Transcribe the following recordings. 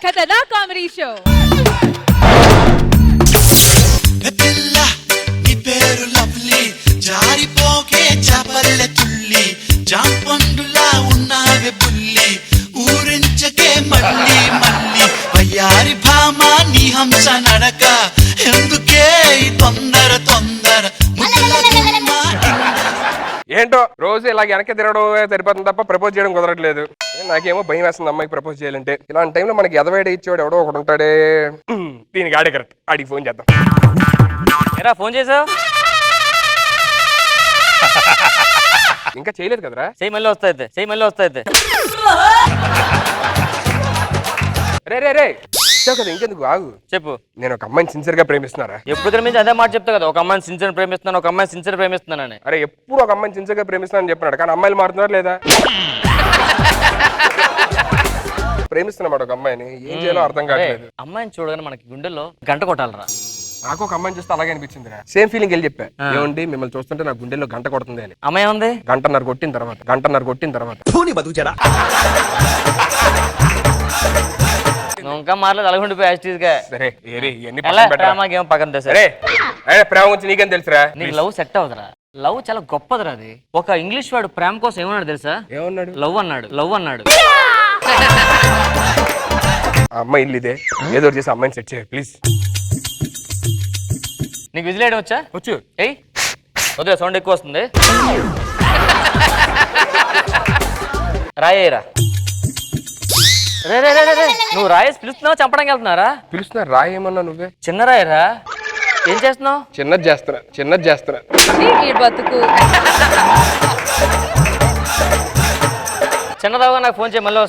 ఖతర్నాక్ comedy show. పేరు lovely జారిపోకే చపల్లె తుల్లి జాంపండులా ఉన్నావే బుల్లి ఊరించకే మళ్ళీ మళ్ళీ వయ్యారి భామ నీ హంస నడక ఎందుకే తొందర తొందర. ఏంటో రోజు ఇలా వెనక్కి తిరగడం సరిపోతుంది తప్ప ప్రపోజ్ చేయడం కుదరట్లేదు. నాకేమో భయం వేస్తుంది అమ్మాయికి ప్రపోజ్ చేయాలంటే. ఇలాంటి టైంలో మనకి ఎదవేడ ఇచ్చేవాడు ఎవడో ఒకడు ఉంటాడే. దీనికి ఆడే కరెక్ట్, ఆడికి ఫోన్ చేద్దాం. ఏరా ఫోన్ చేసావు? ఇంకా చేయలేదు కదరా. చెయ్యి మళ్ళీ వస్తాయితే, చెయ్యి మళ్ళీ వస్తాయితే. రే రే రే కదా, ఇంకెందుకు ఆగు. చెప్పు. నేను ఒక అమ్మాయిని సిన్సియర్ గా ప్రేమిస్తున్నారా? ఎప్పుడు ప్రేమించి అదే మాట చెప్తా కదా, ఒక అమ్మాయిని సిన్సియర్ ప్రేమిస్తున్నాను, ఒక అమ్మాయిని సిన్సియర్ ప్రేమిస్తున్నానని. అరే ఎప్పుడు ఒక అమ్మాయిని సిన్సియర్ గా ప్రేమిస్తున్నానని చెప్పినాడు, కానీ అమ్మాయిలు మారుతున్నారు లేదా? ప్రేమిస్తున్నాడు ఒక అమ్మాయిని, ఏం చేయాలో అర్థం కావట్లేదు. అమ్మాయిని చూడగానే మనకి గుండెల్లో గంట కొట్టాలరా. నాకు ఒక అమ్మాయిని చూస్తే అలాగే అనిపించింది. సేమ్ ఫీలింగ్ వెళ్ళి చెప్పా, ఏమండి మిమ్మల్ని చూస్తుంటే నా గుండెల్లో గంట కొడుతుంది అని. అమ్మాయి ఉంది గంటన్నర కొట్టిన తర్వాత ఇంకా మారలేదు, అలాగుండిపోయి యాస్టీస్గా. సరే ప్రేమకేమో పక్కన సరే. ప్రేమ గురించి నీకేం తెలుసురా? నీకు లవ్ సెట్ అవుతురా? లవ్ చాలా గొప్పదిరా. అది ఒక ఇంగ్లీష్ వాడు ప్రేమ కోసం ఏమన్నాడు తెలుసా? ఏమన్నాడు? లవ్ అన్నాడు, లవ్ అన్నాడు. ఆ అమ్మాయి ఇల్లు ఇదే, ఏదో చేసి అమ్మాయిని సెట్ చేయ ప్లీజ్. నీకు విజిల్ వేయడం వచ్చా? వచ్చు. ఏయ్ వద్దులే, సౌండ్ ఎక్కువ వస్తుంది. రాయేరా. రే రే రే రే, నువ్వు రాయేసి పిలుస్తున్నావు, చంపడానికి వెళ్తున్నారా? పిలుస్తున్నా రాయి ఏమన్నా నువ్వే? చిన్న రాయరా, ఏం చేస్తున్నావు? చిన్నది చేస్తున్నా. బతుకు చిన్నదావుగా నాకు ఫోన్ చేయి మళ్ళీ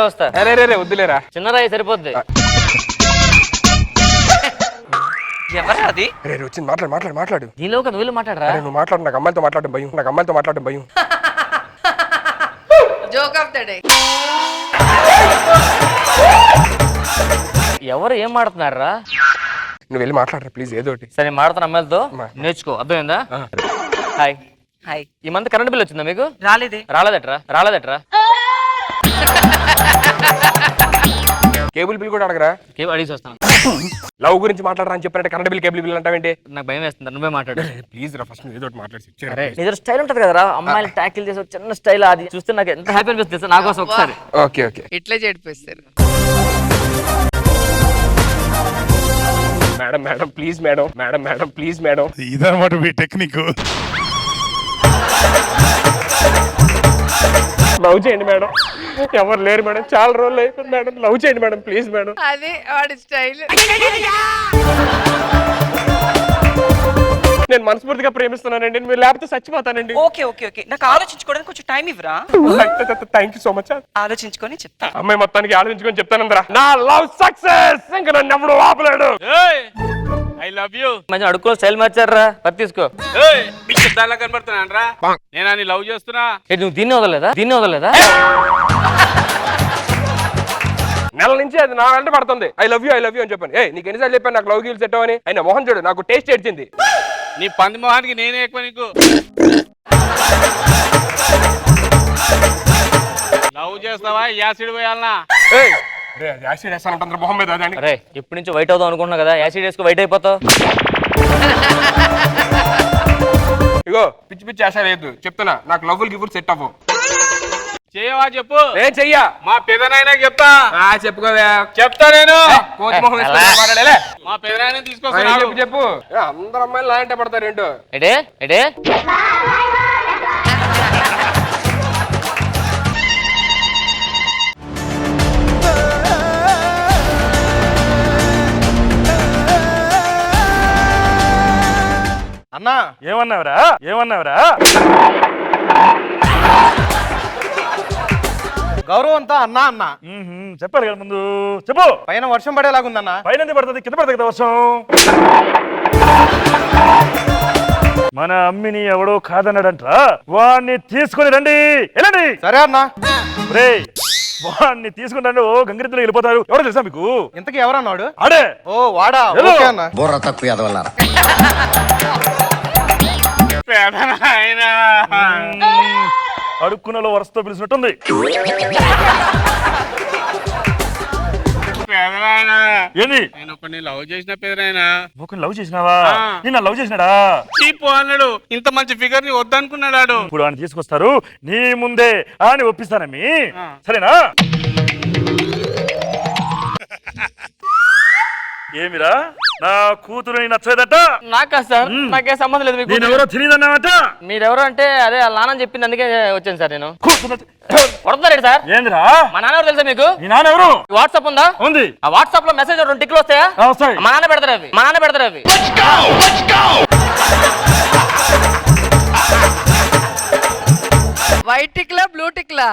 వస్తా. రే రే రే వద్దులేరా, చిన్న రాయి సరిపోద్ది. ఎవరా అది? రే వచ్చింది, మాట్లాడు. నీలో ఒక నువ్వు మాట్లాడరా. నువ్వు మాట్లాడు, నాకు అమ్మాయితో మాట్లాడడం భయం. Joke of the day. ఎవరు ఏం మాడుతున్నారా? నువ్వు వెళ్ళి మాట్లాడరా ప్లీజ్ ఏదోటి. సరే మాడుతున్న అమ్మాయిలతో నేర్చుకో, అర్థమైందా? హాయ్. హాయ్. ఈ మంత్ కరెంట్ బిల్ వచ్చిందా మీకు? రాలేదట్రా. కేబుల్ బిల్ కూడా అడగరా? అడిగి వస్తాను. లవ్ గురించి మాట్లాడరా అని చెప్పినట్టు కరెంట్ బిల్ కేబుల్ బిల్ అంటావేంటి? నాకు భయం వేస్తుంది, నువ్వే మాట్లాడు ప్లీజ్ రా. ఫస్ట్ ఏదో మాట్లాడి నిజం స్టైల్ ఉంటది కదరా, అమ్మాయిలు ట్యాకిల్ చేసే చిన్న స్టైల్, అది చూస్తే నాకు ఎంత హ్యాపీ అనిపిస్తుంది. నా కోసం ఒకసారి. ఓకే ఇట్లా చెడిపిస్తారు. Madam please madam. ఇదన్నమాట మీ టెక్నిక్. లవ్ చేయండి మేడం, ఎవరు లేరు మేడం, చాలా రోజులు అయిపోయింది మేడం, లవ్ చేయండి మేడం ప్లీజ్ మేడం. అదే వాడి స్టైల్. నేను మనస్ఫూర్తిగా ప్రేమిస్తున్నానండి, మీరు లేకపోతే చచ్చిపోతానండి. ఓకే నాకు ఆలోచించుకోవడానికి కొంచెం టైం ఇవ్వరా? Thank you so much. ఆలోచించుకొని చెప్తా. అమ్మాయి మొత్తానికి ఆలోచించుకొని చెప్తానందరా. నా లవ్ సక్సెస్, ఇంకా నన్ను ఎవడు ఆపలేడు. I love you. మంచి అడుక్కో స్టైల్ మార్చారా, పది తీసుకో. కనబడుతున్నా నేను అని లవ్ చేస్తున్నా. నువ్వు దీన్ని వదలలేదా? నెల నుంచి అది నా వెంట పడుతుంది. ఐ లవ్ యూ అని చెప్పాను. నీకు ఎన్నిసార్లు చెప్పాను నాకు లవ్ గీల్ సెట్ అని? అయినా మోహన్ చూడు, నాకు టేస్ట్ ఏడ్చింది. నీ పంది మొహానికి నేనే ఎక్కువ నీకు. లవ్ చేస్తావా? యాసిడ్ పోయాలనా? యాసిడ్ వేస్తానంటారు మొహం మీద. అరే ఇప్పటి నుంచి వైట్ అవుదాం అనుకుంటున్నా కదా, యాసిడ్ వేసుకో వైట్ అయిపోతావు. ఇగో పిచ్చి ఆశ లేదు చెప్తున్నా, నాకు లవ్ గిఫ్ట్ సెట్ అవ్వు. చేయవా చెప్పు. నేను చెయ్యా, మా పెదనాయన చెప్తా. చెప్పుకోవా? చెప్తా నేను. కోచ్ మొహం మాట్లాడలే. మా పెదనాయన తీసుకొస్తా. చెప్పు. అందరు అమ్మాయిలు లాంటి పడతారు ఏంటో. ఎడే అన్నా ఏమన్నావురా? గౌరవంతో అన్నా చెప్పాలి కదా ముందు. చెప్పు. పైన వర్షం పడేలాగుందన్నా. పైన ఎందుకు పడుతుంది? కింద పడుతుంది కదా వర్షం. మన అమ్మిని ఎవడో కాదన్నాడంట్రా, వాడిని తీసుకుని రండి. వెళ్ళండి. సరే అన్నా. రే వాడిని తీసుకుంటాను, గంగిరెద్దులు వెళ్ళిపోతారు. ఎవరో తెలుసా మీకు? ఇంతకీ ఎవరన్నాడు? ఆడే. ఓ వాడా? ఓకే అన్నా. బుర్ర తక్కువ ఎదవల్లారా. అడుక్కునలో వరుసతో పిలిచినట్టుంది. పెదనాయనా ఏంది నేను ఒకరిని లవ్ చేసిన పెదనాయనా. ఒక లవ్ చేసినావా? ఆ. నిన్న లవ్ చేసినాడా? చీపు అన్నాడు, ఇంత మంచి ఫిగర్ ని వద్దనుకున్నాడు. ఇప్పుడు ఆయన తీసుకొస్తారు నీ ముందే అని ఒప్పిస్తానమ్మి. ఆ. సరేనా? ఏమిరా నా కూతురు నచ్చలేదట? నాకా సార్? నాకే సంబంధం లేదు మీకు. నేనెవరో తెలియదన్నావట? మీరెవరు అంటే అదే వాళ్ళ నాన్న చెప్పింది, అందుకే వచ్చాను సార్ నేను. కూతురు కొడుతున్నాడు సార్. ఏందిరా? మా నాన్న ఎవరు తెలుసా మీకు? నీ నాన్న ఎవరు? వాట్సాప్ ఉందా? ఉంది. ఆ వాట్సాప్ లో మెసేజ్ 2 టిక్లు వస్తాయా? వస్తాయి. మా నాన్న పెడతారు అవి. వైట్ టిక్లా బ్లూ టిక్లా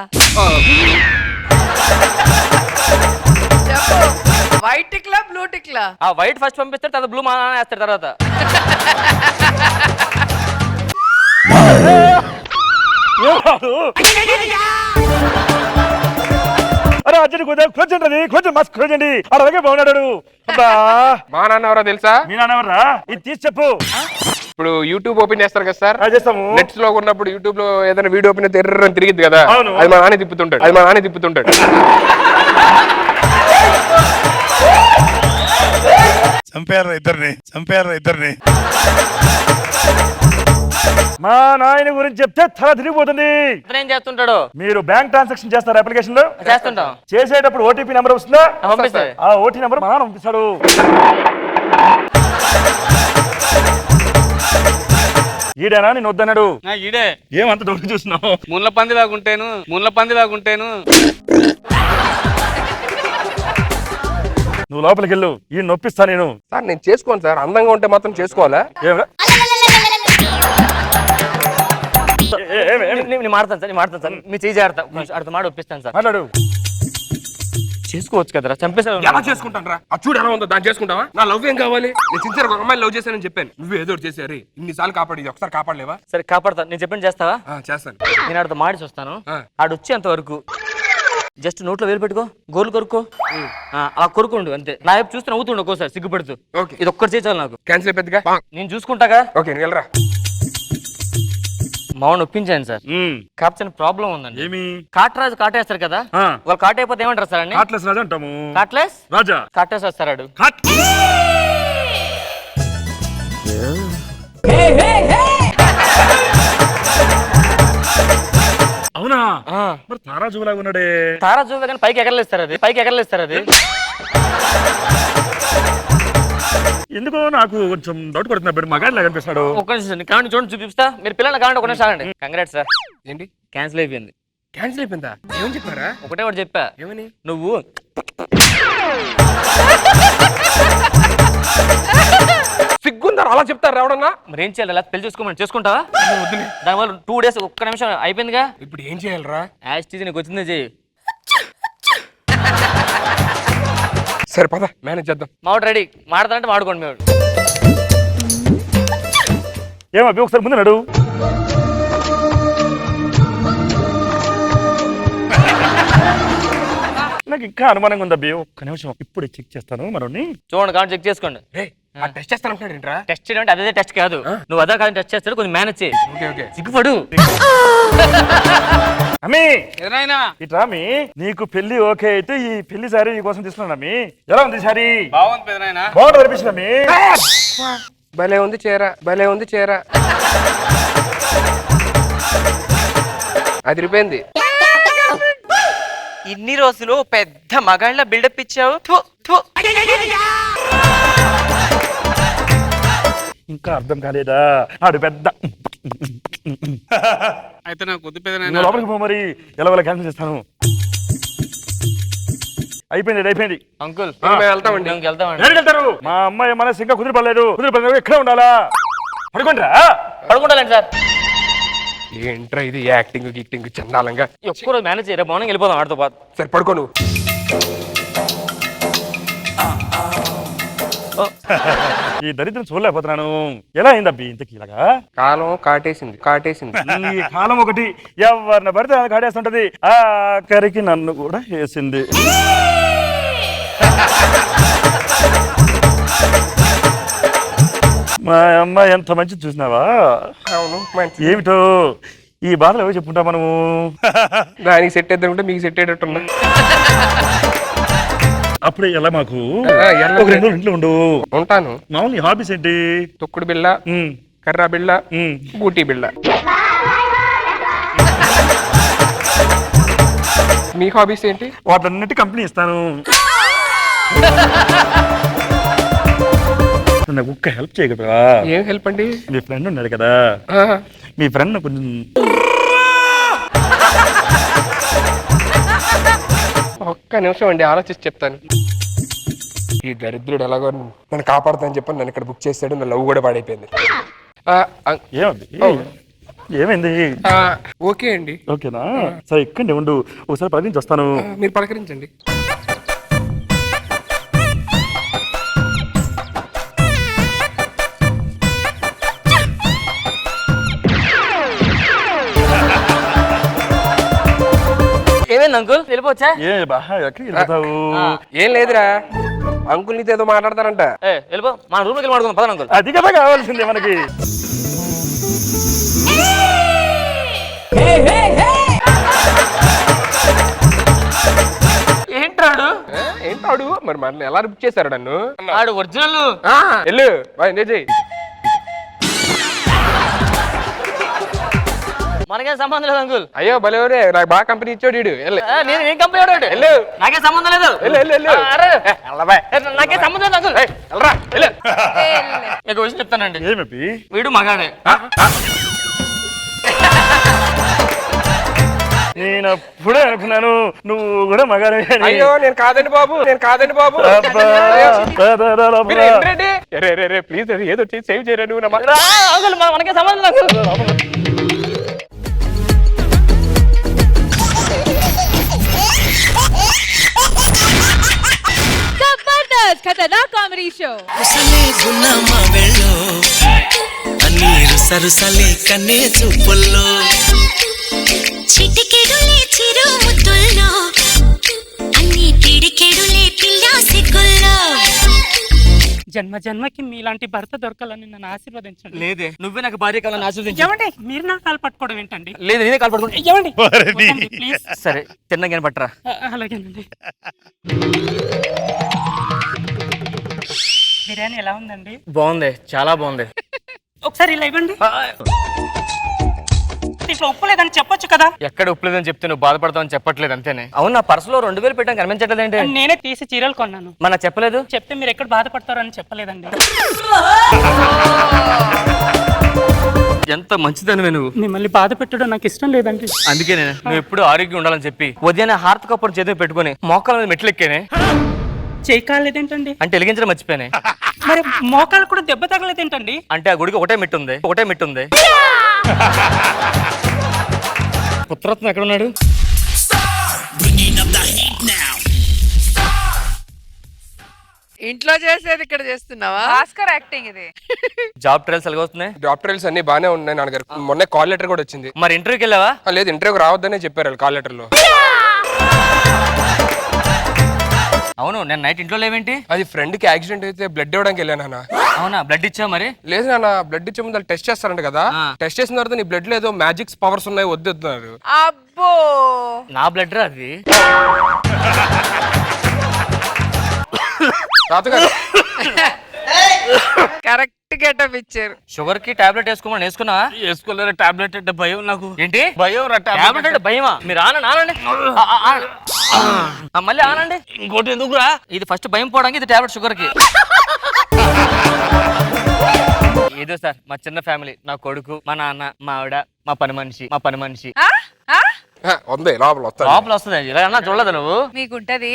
చెప్పు. వైట్ టిక్లా బ్లూ టిక్లా? ఆ వైట్ ఫస్ట్ పంపిస్తారు, తర్వాత బ్లూ మా నాన్న వేస్తారు తర్వాత. అరే అర్జున్ కొంచెం మస్తు కొంచెండి. అలాగే బాగున్నాడు. అబ్బా మా నాన్న ఎవరో తెలుసా? మీ నాన్న ఎవర్రా? ఇది తీసి చెప్పు. ఇప్పుడు యూట్యూబ్ ఓపెన్ చేస్తారు కదా సార్, చేస్తాము. నెట్స్ లో ఉన్నప్పుడు యూట్యూబ్ లో ఏదైనా వీడియో ఓపెన్ అయితే ఎర్రని తిరిగిద్ది కదా, అవును. అది మా నాన్న తిప్పుతుంటాడు. చంపారు ఇద్దరిని మా నాయన గురించి చెప్తే తల తిరిగిపోతుంది. అతను ఏం చేస్తుంటాడు? మీరు బ్యాంక్ ట్రాన్సాక్షన్ చేస్తారు అప్లికేషన్ లో? చేస్తుంటాం. చేసేటప్పుడు ఓటీపీ నెంబర్ వస్తుందా? పంపిస్తాయి. ఆ ఓటీ నెంబర్ మా నాన్న పంపిస్తాడు. ఈడేనా నేను వద్దన్నాడు? ఈడే ఏమంత దొరికి చూస్తున్నావు? ముళ్ళ పంది లాగుంటేను. నువ్వు లోపలికి వెళ్ళు, ఈ నొప్పిస్తా నేను. సార్ నేను చేసుకోను సార్, అందంగా ఉంటే మాత్రం చేసుకోవాలా? ఏమిరా? నేను మాడతాను సార్, మీ చేయి జాగ్రత్త. అర్థం మాట ఒప్పిస్తాను సార్. మాట్లాడు. చేసుకోవచ్చు కదరా, చంపేసాడు. ఎలా చేసుకుంటాను రా? ఆ చూడు ఎలా ఉందో, దాన్ని చేసుకుంటావా? నా లవ్ ఏం కావాలి? నేను సిన్సియర్ ఒక అమ్మాయిని లవ్ చేశానని చెప్పాను, నువ్వు ఏదో ఒకటి చేశారు. ఇన్నిసార్లు కాపాడి ఒకసారి కాపాడలేవా? సరే కాపాడతా, నేను చెప్పండి చేస్తావా? చేస్తాను. నేను ఆడితో మాడి వస్తాను. ఆ. ఆడొచ్చి అంతవరకు జస్ట్ నోట్లో వేలు పెట్టుకో, గోర్లు కొరుక్కో, అలా కొరుకుండు అంతే. నా వైపు చూస్తే నవ్వుతుండు ఒక్కోసారి సిగ్గుపడుతూ. ఓకే. ఇది ఒక్కటి చేయాలి నాకు. క్యాన్సిల్ అయిపోద్దిగా. నేను చూసుకుంటాగా. ఓకే నువ్వు వెళ్ళరా. మామూలు ఒప్పించాను సార్. కాకపోతే ప్రాబ్లం ఉందండి. ఏమి? కాటరాజు కాటేస్తారు కదా, ఆ. వాళ్ళు కాటైపోతే ఏమంటారు సార్ అండి? కాట్లెస్ రాజా అంటాము. కాట్లెస్ రాజా. కాటేసి వస్తాడు. అవునా? మరి తారాజులాగా ఉన్నాడే. తారా చూపే కానీ పైకి ఎగరలేస్తారు అది. ఎందుకో నాకు కొంచెం డౌట్ పడుతున్నా. బట్ మగాడిలా కనిపిస్తాడు. ఒక్క నిమిషం కాండి చూడండి, చూపిస్తా. మీరు పిల్లలు కాండి, ఒక నిమిషం ఆగండి. కంగ్రాట్స్ సార్, ఏంటి క్యాన్సిల్ అయిపోయింది. క్యాన్సిల్ అయిపోయిందా? ఏమని చెప్పారా? ఒకటే ఒకటి చెప్పా, ఏమని? నువ్వు సిగ్గుందా అలా చెప్తారు ఎవడన్నా? మరి ఏం చేయాలి? పెళ్లి చేసుకుంటావా? దానివల్ల 2 days ఒక్క నిమిషం అయిపోయిందిగా. ఇప్పుడు ఏం చేయాలరా? యాజ్ నీకు వచ్చిందే చెయ్యి. సరే పద మేనేజ్ చేద్దాం. మావాడు రెడీ, మాడతానంటే మాడుకోండి. మేము ఏమబ్బి ఒకసారి ముందు నడు. నాకు ఇంకా అనుమానంగా ఉంది అబ్బి. ఒక్క నిమిషం ఇప్పుడు చెక్ చేస్తాను మనోని. చూడండి కాండి, చెక్ చేసుకోండి. టెస్ట్ చేస్తానంటాడు ఏంట్రా? టెస్ట్ చేయడం అంటే అదే టెస్ట్ కాదు, నువ్వు అదే కాదు టెస్ట్ చేస్తాడు, కొంచెం మేనేజ్ చేయి. ఓకే సిగ్గుపడు. అమ్మి పెదనాయనా ఇట్రా మీ, నీకు పెళ్లి ఓకే అయితే ఈ పెళ్లి సారీ నీ కోసం తీసుకున్నాను అమ్మి. ఎలా ఉంది సారీ? బాగుంది పెదనాయనా. బాగుంటుంది అనిపించింది అమ్మి. భలే ఉంది చీర అదిరిపోయింది. ఇన్ని రోజులు పెద్ద మగాళ్ళ బిల్డప్ ఇచ్చావు. థు, థు. ఇంకా అర్థం కాలేదా? ఆడు పెద్ద. అయితే నాకు వద్దు నువ్వు పెదనాయనా. లోపలికి పో మరి, ఎలా క్యాన్సిల్ చేస్తాను. అయిపోయింది. అంకుల్ వెళ్తామండి. వెళ్తామండి. ఎక్కడికి వెళ్తారు? మా అమ్మాయి మనసు ఇంకా కుదిరిపడలేదు. ఇక్కడే ఉండాలా? పడుకుంటారా? పడుకుంటానండి సార్. ఏంట్రా ఇది యాక్టింగ్ గిక్టింగ్ చందాలంగా? ఒక్కరోజు మేనేజ్ చేయరా, మార్నింగ్ వెళ్ళిపోదాం ఆడితో పాటు. సరే పడుకో నువ్వు. ఈ దరిద్రం చూడలేకపోతున్నాను. ఎలా అయిందబ్బి ఇంతకీ ఇలాగా? కాలం కాటేసింది. ఈ కాలం ఒకటి ఎవరిని పడితే అది కాటేస్తుంటది. ఆఖరికి నన్ను కూడా వేసింది. మా అమ్మాయి ఎంత మంచిది చూసినావా? అవును మంచి. ఏమిటో ఈ బాధలు ఎవరు చెప్పుకుంటా మనము? దానికి సెట్ అవుతుంటే మీకు సెట్ అయ్యేటట్టున్నా. అప్పుడే ఎలా మాకు ఎలా ఒక 2 రోజులు ఇంట్లో ఉండు. ఉంటాను. మామూలు నీ హాబీస్ ఏంటి? తొక్కుడు బిళ్ళ, ఉమ్, కర్రా బిళ్ళ, ఉమ్. బూటీ బిళ్ళ. మీ హాబీస్ ఏంటి? వాటన్నిటి కంపెనీ ఇస్తాను. నాకు ఒక్క హెల్ప్ చేయగలరా? ఏం హెల్ప్ అండి? మీ ఫ్రెండ్ ఉన్నాడు కదా, మీ ఫ్రెండ్ కొంచెం ఒక్క నిమిషం అండి, ఆలోచించి చెప్తాను. ఈ దరిద్రుడు ఎలాగో నన్ను కాపాడుతానని చెప్పి నన్ను ఇక్కడ బుక్ చేశాడు. నా లవ్ కూడా పాడైపోయింది. ఏమంది? ఏమైంది? ఓకే అండి. ఓకేనా? సరే ఎక్కండి ఉండు, ఒకసారి పది నుంచి వస్తాను. మీరు పలకరించండి. ఏమైంది అంకుల్ వెళ్ళిపోవచ్చా? ఏ బాహా ఎక్కడికి వెళ్తావు? ఏం లేదురా, అంకుల్ నీతో ఏదో మాట్లాడతారంట. వెళ్ళిపో, మన రూమ్కి వెళ్ళి మాట్లాడుకుందాం పద అంకుల్. అది కదా కావాల్సిందే మనకి. ఏంటాడు ఏంటాడు మరి మనల్ని ఎలా బుక్ చేశారు నన్ను? ఆడు ఒరిజినల్. వెళ్ళు బాయ్, ఎంజాయ్ చేయి. మనకేం సంబంధం లేదు అంకుల్. అయ్యో భలేవరే, నాకు బాగా కంపెనీ ఇచ్చాడు వీడు. నేను కంపెనీ వాడు. వెళ్ళు, నాకేం సంబంధం లేదు. వెళ్ళు, వెళ్ళు, వెళ్ళు. నాకేం సంబంధం లేదు అంకుల్. వెళ్ళరా, వెళ్ళు. మీకు విషయం చెప్తానండి, ఏమి వీడు మగాడే. నేను అప్పుడే అనుకున్నాను నువ్వు కూడా మగాడే. అయ్యో నేను కాదండి బాబు, నేను కాదండి బాబు. మీరు ఏంటండి? రే రే రే ప్లీజ్, అది ఏదో సేవ్ చేయరా నువ్వు. నా మాట. అంకుల్ మనకేం సంబంధం లేదు అంకుల్. ఖతర్నాక్ కామెడీ షో. సరుసలే కన్నే చూపుల్లో చిటికెడులే చిరు ముద్దుల్లో అన్ని పిడికెడులే పిల్ల సిగ్గుల్లో. జన్మ జన్మకి మీలాంటి భర్త దొరకాలని నన్ను ఆశీర్వదించండి. లేదే, నువ్వే నాకు భార్య కావాలని ఆశీర్వదించు. ఏమండి మీరు నా కాలు పట్టుకోవడం ఏంటండి? లేదు నేనే కాలు పట్టుకుంటా. ఏమండి ప్లీజ్. సరే తిన్నగానే పట్టరా. అలాగేనండి. బిర్యానీ ఎలా ఉందండి? బాగుంది, చాలా బాగుంది. ఒకసారి ఇలా ఇవ్వండి. దీంట్లో ఉప్పు లేదని చెప్పొచ్చు కదా. ఎక్కడ ఉప్పు లేదని చెప్తే నువ్వు బాధపడతావని చెప్పట్లేదు అంతేనే. అవును, నా పర్సులో 2000 పెట్టాను కనిపించట్లేదు ఏంటి? నేనే తీసి చీరలు కొన్నాను. మన చెప్పలేదు. చెప్తే మీరు ఎక్కడ బాధపడతారో అని చెప్పలేదండి. ఎంత మంచిదనివే నువ్వు. మిమ్మల్ని బాధ పెట్టడం నాకు ఇష్టం లేదండి. అందుకే నేను నువ్వు ఎప్పుడు ఆరోగ్యం ఉండాలని చెప్పి ఉదయాన్నే హార్త్ కప్పుడు చేతిని పెట్టుకుని మోకాల మీద మెట్లు ఎక్కేనే. చేయి కాలేదేంటండి? అంటే వెలిగించడం మర్చిపోయానే. మరి మోకాలు కూడా దెబ్బ తగలేదేంటండి? అంటే ఆ గుడికి ఒకటే మెట్టు ఉంది. పుత్రత్వం ఎక్కడ ఉన్నాడు? ఇంట్లో చేసేది ఇక్కడ చేస్తున్నావా? భాస్కర్ యాక్టింగ్ ఇది. జాబ్ ట్రయల్స్ ఎలాగ వస్తున్నాయి? జాబ్ ట్రయల్స్ అన్ని బాగానే ఉన్నాయి నాన్నగారు. మొన్న కాల్ లెటర్ కూడా వచ్చింది. మరి ఇంటర్వ్యూకి వెళ్ళావా? లేదు, ఇంటర్వ్యూకి రావద్దనే చెప్పారు కాల్ లెటర్ లో. అవును, నేను నైట్ ఇంట్లో లేవేంటి? అది ఫ్రెండ్ కి యాక్సిడెంట్ అయితే బ్లడ్ ఇవ్వడానికి వెళ్ళాను నాన్న. అవునా, బ్లడ్ ఇచ్చావు మరి? లేదు నాన్న, బ్లడ్ ఇచ్చే ముందు టెస్ట్ చేస్తారంట కదా. టెస్ట్ చేసిన తర్వాత నీ బ్లడ్ లో ఏదో మ్యాజిక్స్ పవర్స్ ఉన్నాయి, వద్దుతున్నారు. అబ్బో, నా బ్లడ్ రా అది. తాతగారు కరెక్ట్ గెటప్ ఇచ్చారు. షుగర్ కి టాబ్లెట్ వేసుకోమని వేసుకున్నావా? వేసుకోలేరు. టాబ్లెట్ అంటే భయం నాకు. ఏంటి భయం? టాబ్లెట్ అంటే భయమా? మీరు ఆనండి. మళ్ళీ ఆనండి. ఇంకోటి ఎందుకురా? ఇది ఫస్ట్ భయం పోవడానికి, ఇది టాబ్లెట్ షుగర్ కి. ఏదో సార్, మా చిన్న ఫ్యామిలీ, నా కొడుకు, మా నాన్న, మా ఆవిడ, మా పని మనిషి. ఉంది లోపల వస్తుంది. ఇలా అన్నా చూడలేదు నువ్వు? మీకుంటది.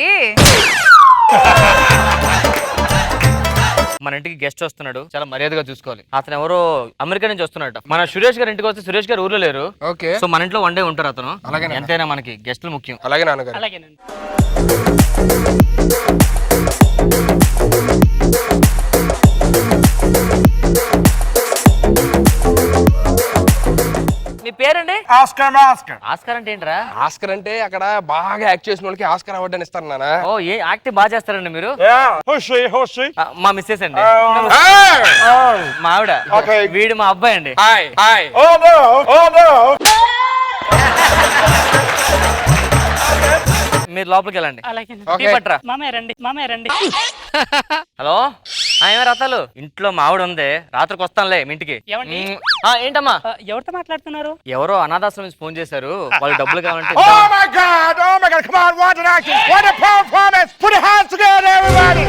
మన ఇంటికి గెస్ట్ వస్తున్నాడు, చాలా మర్యాదగా చూసుకోవాలి. అతను ఎవరో అమెరికా నుంచి వస్తున్నాడు. మన సురేష్ గారి ఇంటికి వస్తే సురేష్ గారు ఊర్లో లేరు. ఓకే, సో మన ఇంట్లో 1 డే ఉంటారు అతను. అలాగే, ఎంతైనా మనకి గెస్టులు ముఖ్యం. అలాగే నాన్నగారు. అలాగేనండి. మీ పేరండి? ఆస్కార్. ఆస్కార్ అంటే ఏంట్రా? ఆస్కర్ అంటే అక్కడ బాగా యాక్ట్ చేసిన వాళ్ళకి ఆస్కర్ అవార్డు అని ఇస్తారు నాన్న. ఓ, ఏ యాక్టింగ్ బాగా చేస్తారండి మీరు? మా మిస్సెస్ అండి. మా ఆవిడ. వీడు మా అబ్బాయి అండి. Hi hi. మీరు లోపలికి వెళ్ళండి. అలాగే ఓకే. టీ పట్రా. మామయ్య రండి, మామయ్య రండి. హలో ఏమే రథాలు, ఇంట్లో మావిడ ఉంది, రాత్రికి వస్తానులే మీ ఇంటికి. ఏమండి? ఏంటమ్మా? ఎవరితో మాట్లాడుతున్నారు? ఎవరో అనాథాశ్రమం నుంచి ఫోన్ చేశారు, వాళ్ళు డబ్బులు కావాలంటే Oh my God! Oh my God! Come on, what an action! What a performance! Put your hands together, everybody!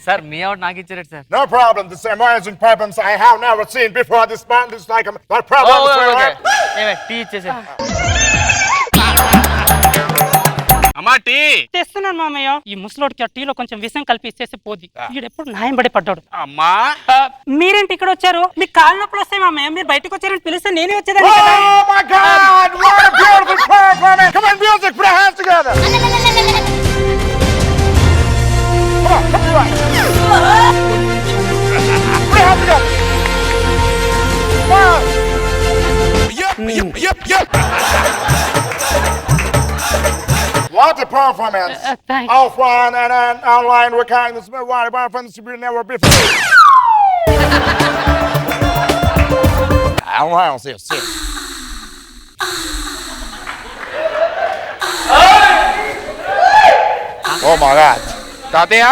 Sir మీ ఆవిడ నాకు ఇచ్చారు sir. No problem. This amazing performance I have never seen before. This band is like a no problem. ఏమే tea ఇచ్చేసా. అమ్మా tea. తెస్తున్నాను మామయ్య. ఈ ముసలోడికి ఆ టీలో కొంచెం విషం కలిపి ఇచ్చేసి పోది. వీడెప్పుడు న్యాయం పడి పడ్డాడు. అమ్మా మీరేంటి ఇక్కడ వచ్చారు? మీ కాళ్ళు నొప్పులు వస్తాయి మామయ్య. మీరు బయటకు వచ్చారని పిలిస్తే నేనే వచ్చేదాన్ని కదా. Oh my God! What a beautiful performance! Come on, music! Put your hands together! Come on, come on! Put your hands together! Wow! Yep! What a performance! Thanks. Offline and online, we kind of what a performance we never before. Online, see. Oh my God! తాతయ్య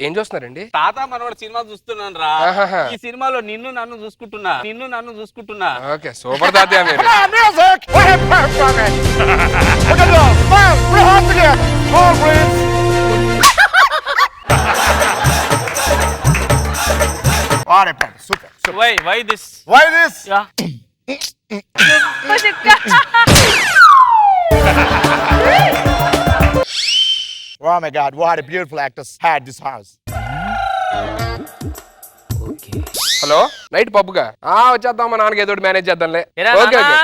ఏం చూస్తున్నారండి? తాత మనవాడు cinema చూస్తున్నాను రా. ఆహాహా. ఈ సినిమాలో నిన్ను నన్ను చూసుకుంటున్నా. ఓకే సూపర్ తాతయ్య మీరు. Come on, music! What a performance! Look at those! Man, put your hands together! All please! What a performance! Super! Why this? Why this? Oh my God! What a beautiful actress had this house. Hello night పబ్బుగా వచ్చేద్దాం, మా నాన్నకి ఏదో manage చేద్దాంలే. ఏరా okay నాన్నా?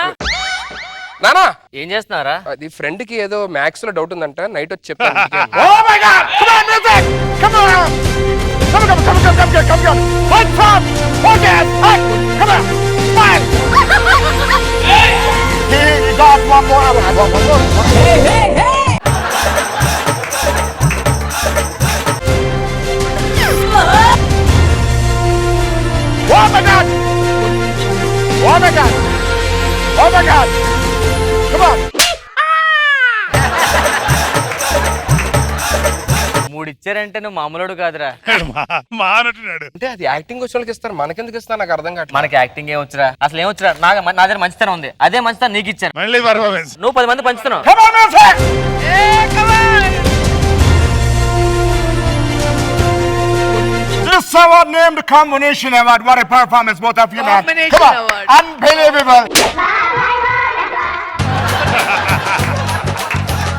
నానా ఏం చేస్తున్నారా? అది ఫ్రెండ్ కి ఏదో మ్యాథ్స్ లో డౌట్ ఉందంట, నైట్ వచ్చి చెప్తాను. Oh my God! Come on, music! Come on! Come on! One top! Focus! Hey! Come on! Smile! He got one more. Hey! Oh my God! Oh my God! Oh my God! Come on! మూడు ఇచ్చారంటే నువ్వు మామూలుడు కాదురా. మా అంటున్నాడు. అంటే అది acting వచ్చే వాళ్ళకి ఇస్తారు, మనకెందుకు ఇస్తారు నాకు అర్థం కావట్లేదు. మనకి యాక్టింగ్ ఏం వచ్చురా? అసలు ఏం వచ్చురా? నా దగ్గర మంచితనం ఉంది, అదే మంచితనం నీకు ఇచ్చాను. మళ్ళీ పర్ఫార్మెన్స్. నువ్వు 10 మంది పంచుతున్నావు. Come on, music! This award named Combination Award. What a performance, both of you, man. Combination Come on. Award. Unbelievable.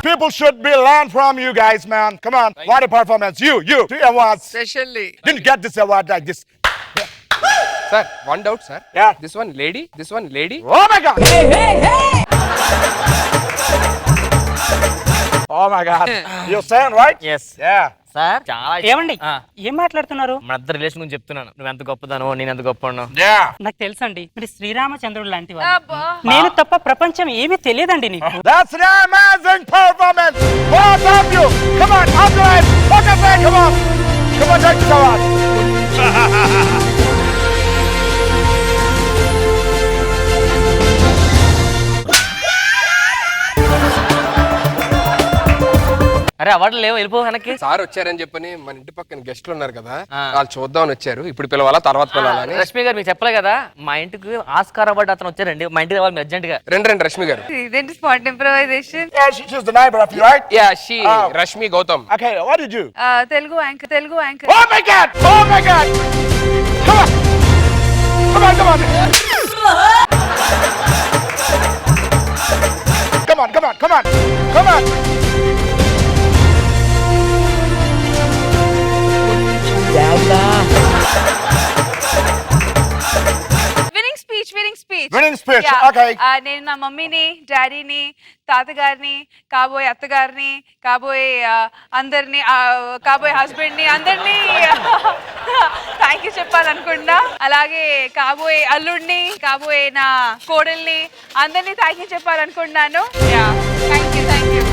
People should be learn from you guys, man. Come on. What a performance. You. 3 awards. Specially Didn't get this award like this. Sir one doubt sir. Yeah. This one lady. Oh my God. Oh my God. You're saying, right? Yes Yeah. Sir చాలా ఏమండి ఏం మాట్లాడుతున్నారు? మన ఇద్దరు relation గురించి చెప్తున్నాను. నువ్వు ఎంత గొప్పదానో నేను ఎంత గొప్పను. Yeah. నాకు తెలుసండి, మీరు శ్రీరామచంద్రుడు లాంటి వాళ్ళు. నేను తప్ప ప్రపంచం ఏమీ తెలియదండి నీకు. That's an amazing performance. Both of you. Come on, up to it. What a thing. Come on. Come on, take this award. అరే అవార్డు లేవు, వెళ్ళిపో వెనక్కి. సార్ వచ్చారని చెప్పని మన ఇంటి పక్కన గెస్ట్లు ఉన్నారు కదా, ఆ. వాళ్ళు చూద్దామని వచ్చారు. ఇప్పుడు పిలవాలా తర్వాత పిలవాలని? రష్మి గారు మీకు చెప్పలే కదా, మా ఇంటికి ఆస్కార్ అవార్డు అతను వచ్చారండి. మా ఇంటికి రావాలి అర్జెంట్ గా. రండి రష్మి గారు. ఇదేంటి spot improvisation? Yeah, she's the neighbor of you, right? Yeah she Oh. Rashmi Gautam. Okay, what did you? Telugu anchor. Oh my God! Oh my God! Come on! Come on! Come on! Come on! Come on! Winning speech. Okay. నేను నా మమ్మీని, డాడీని, తాతగారిని, కాబోయే అత్తగారిని, కాబోయే అందరిని, కాబోయే husband ని అందరినీ థ్యాంక్ యూ చెప్పాలనుకుంటున్నా. అలాగే కాబోయే అల్లుడిని, కాబోయే నా కోడల్ని అందరినీ థ్యాంక్ యూ చెప్పాలనుకుంటున్నాను. Thank you.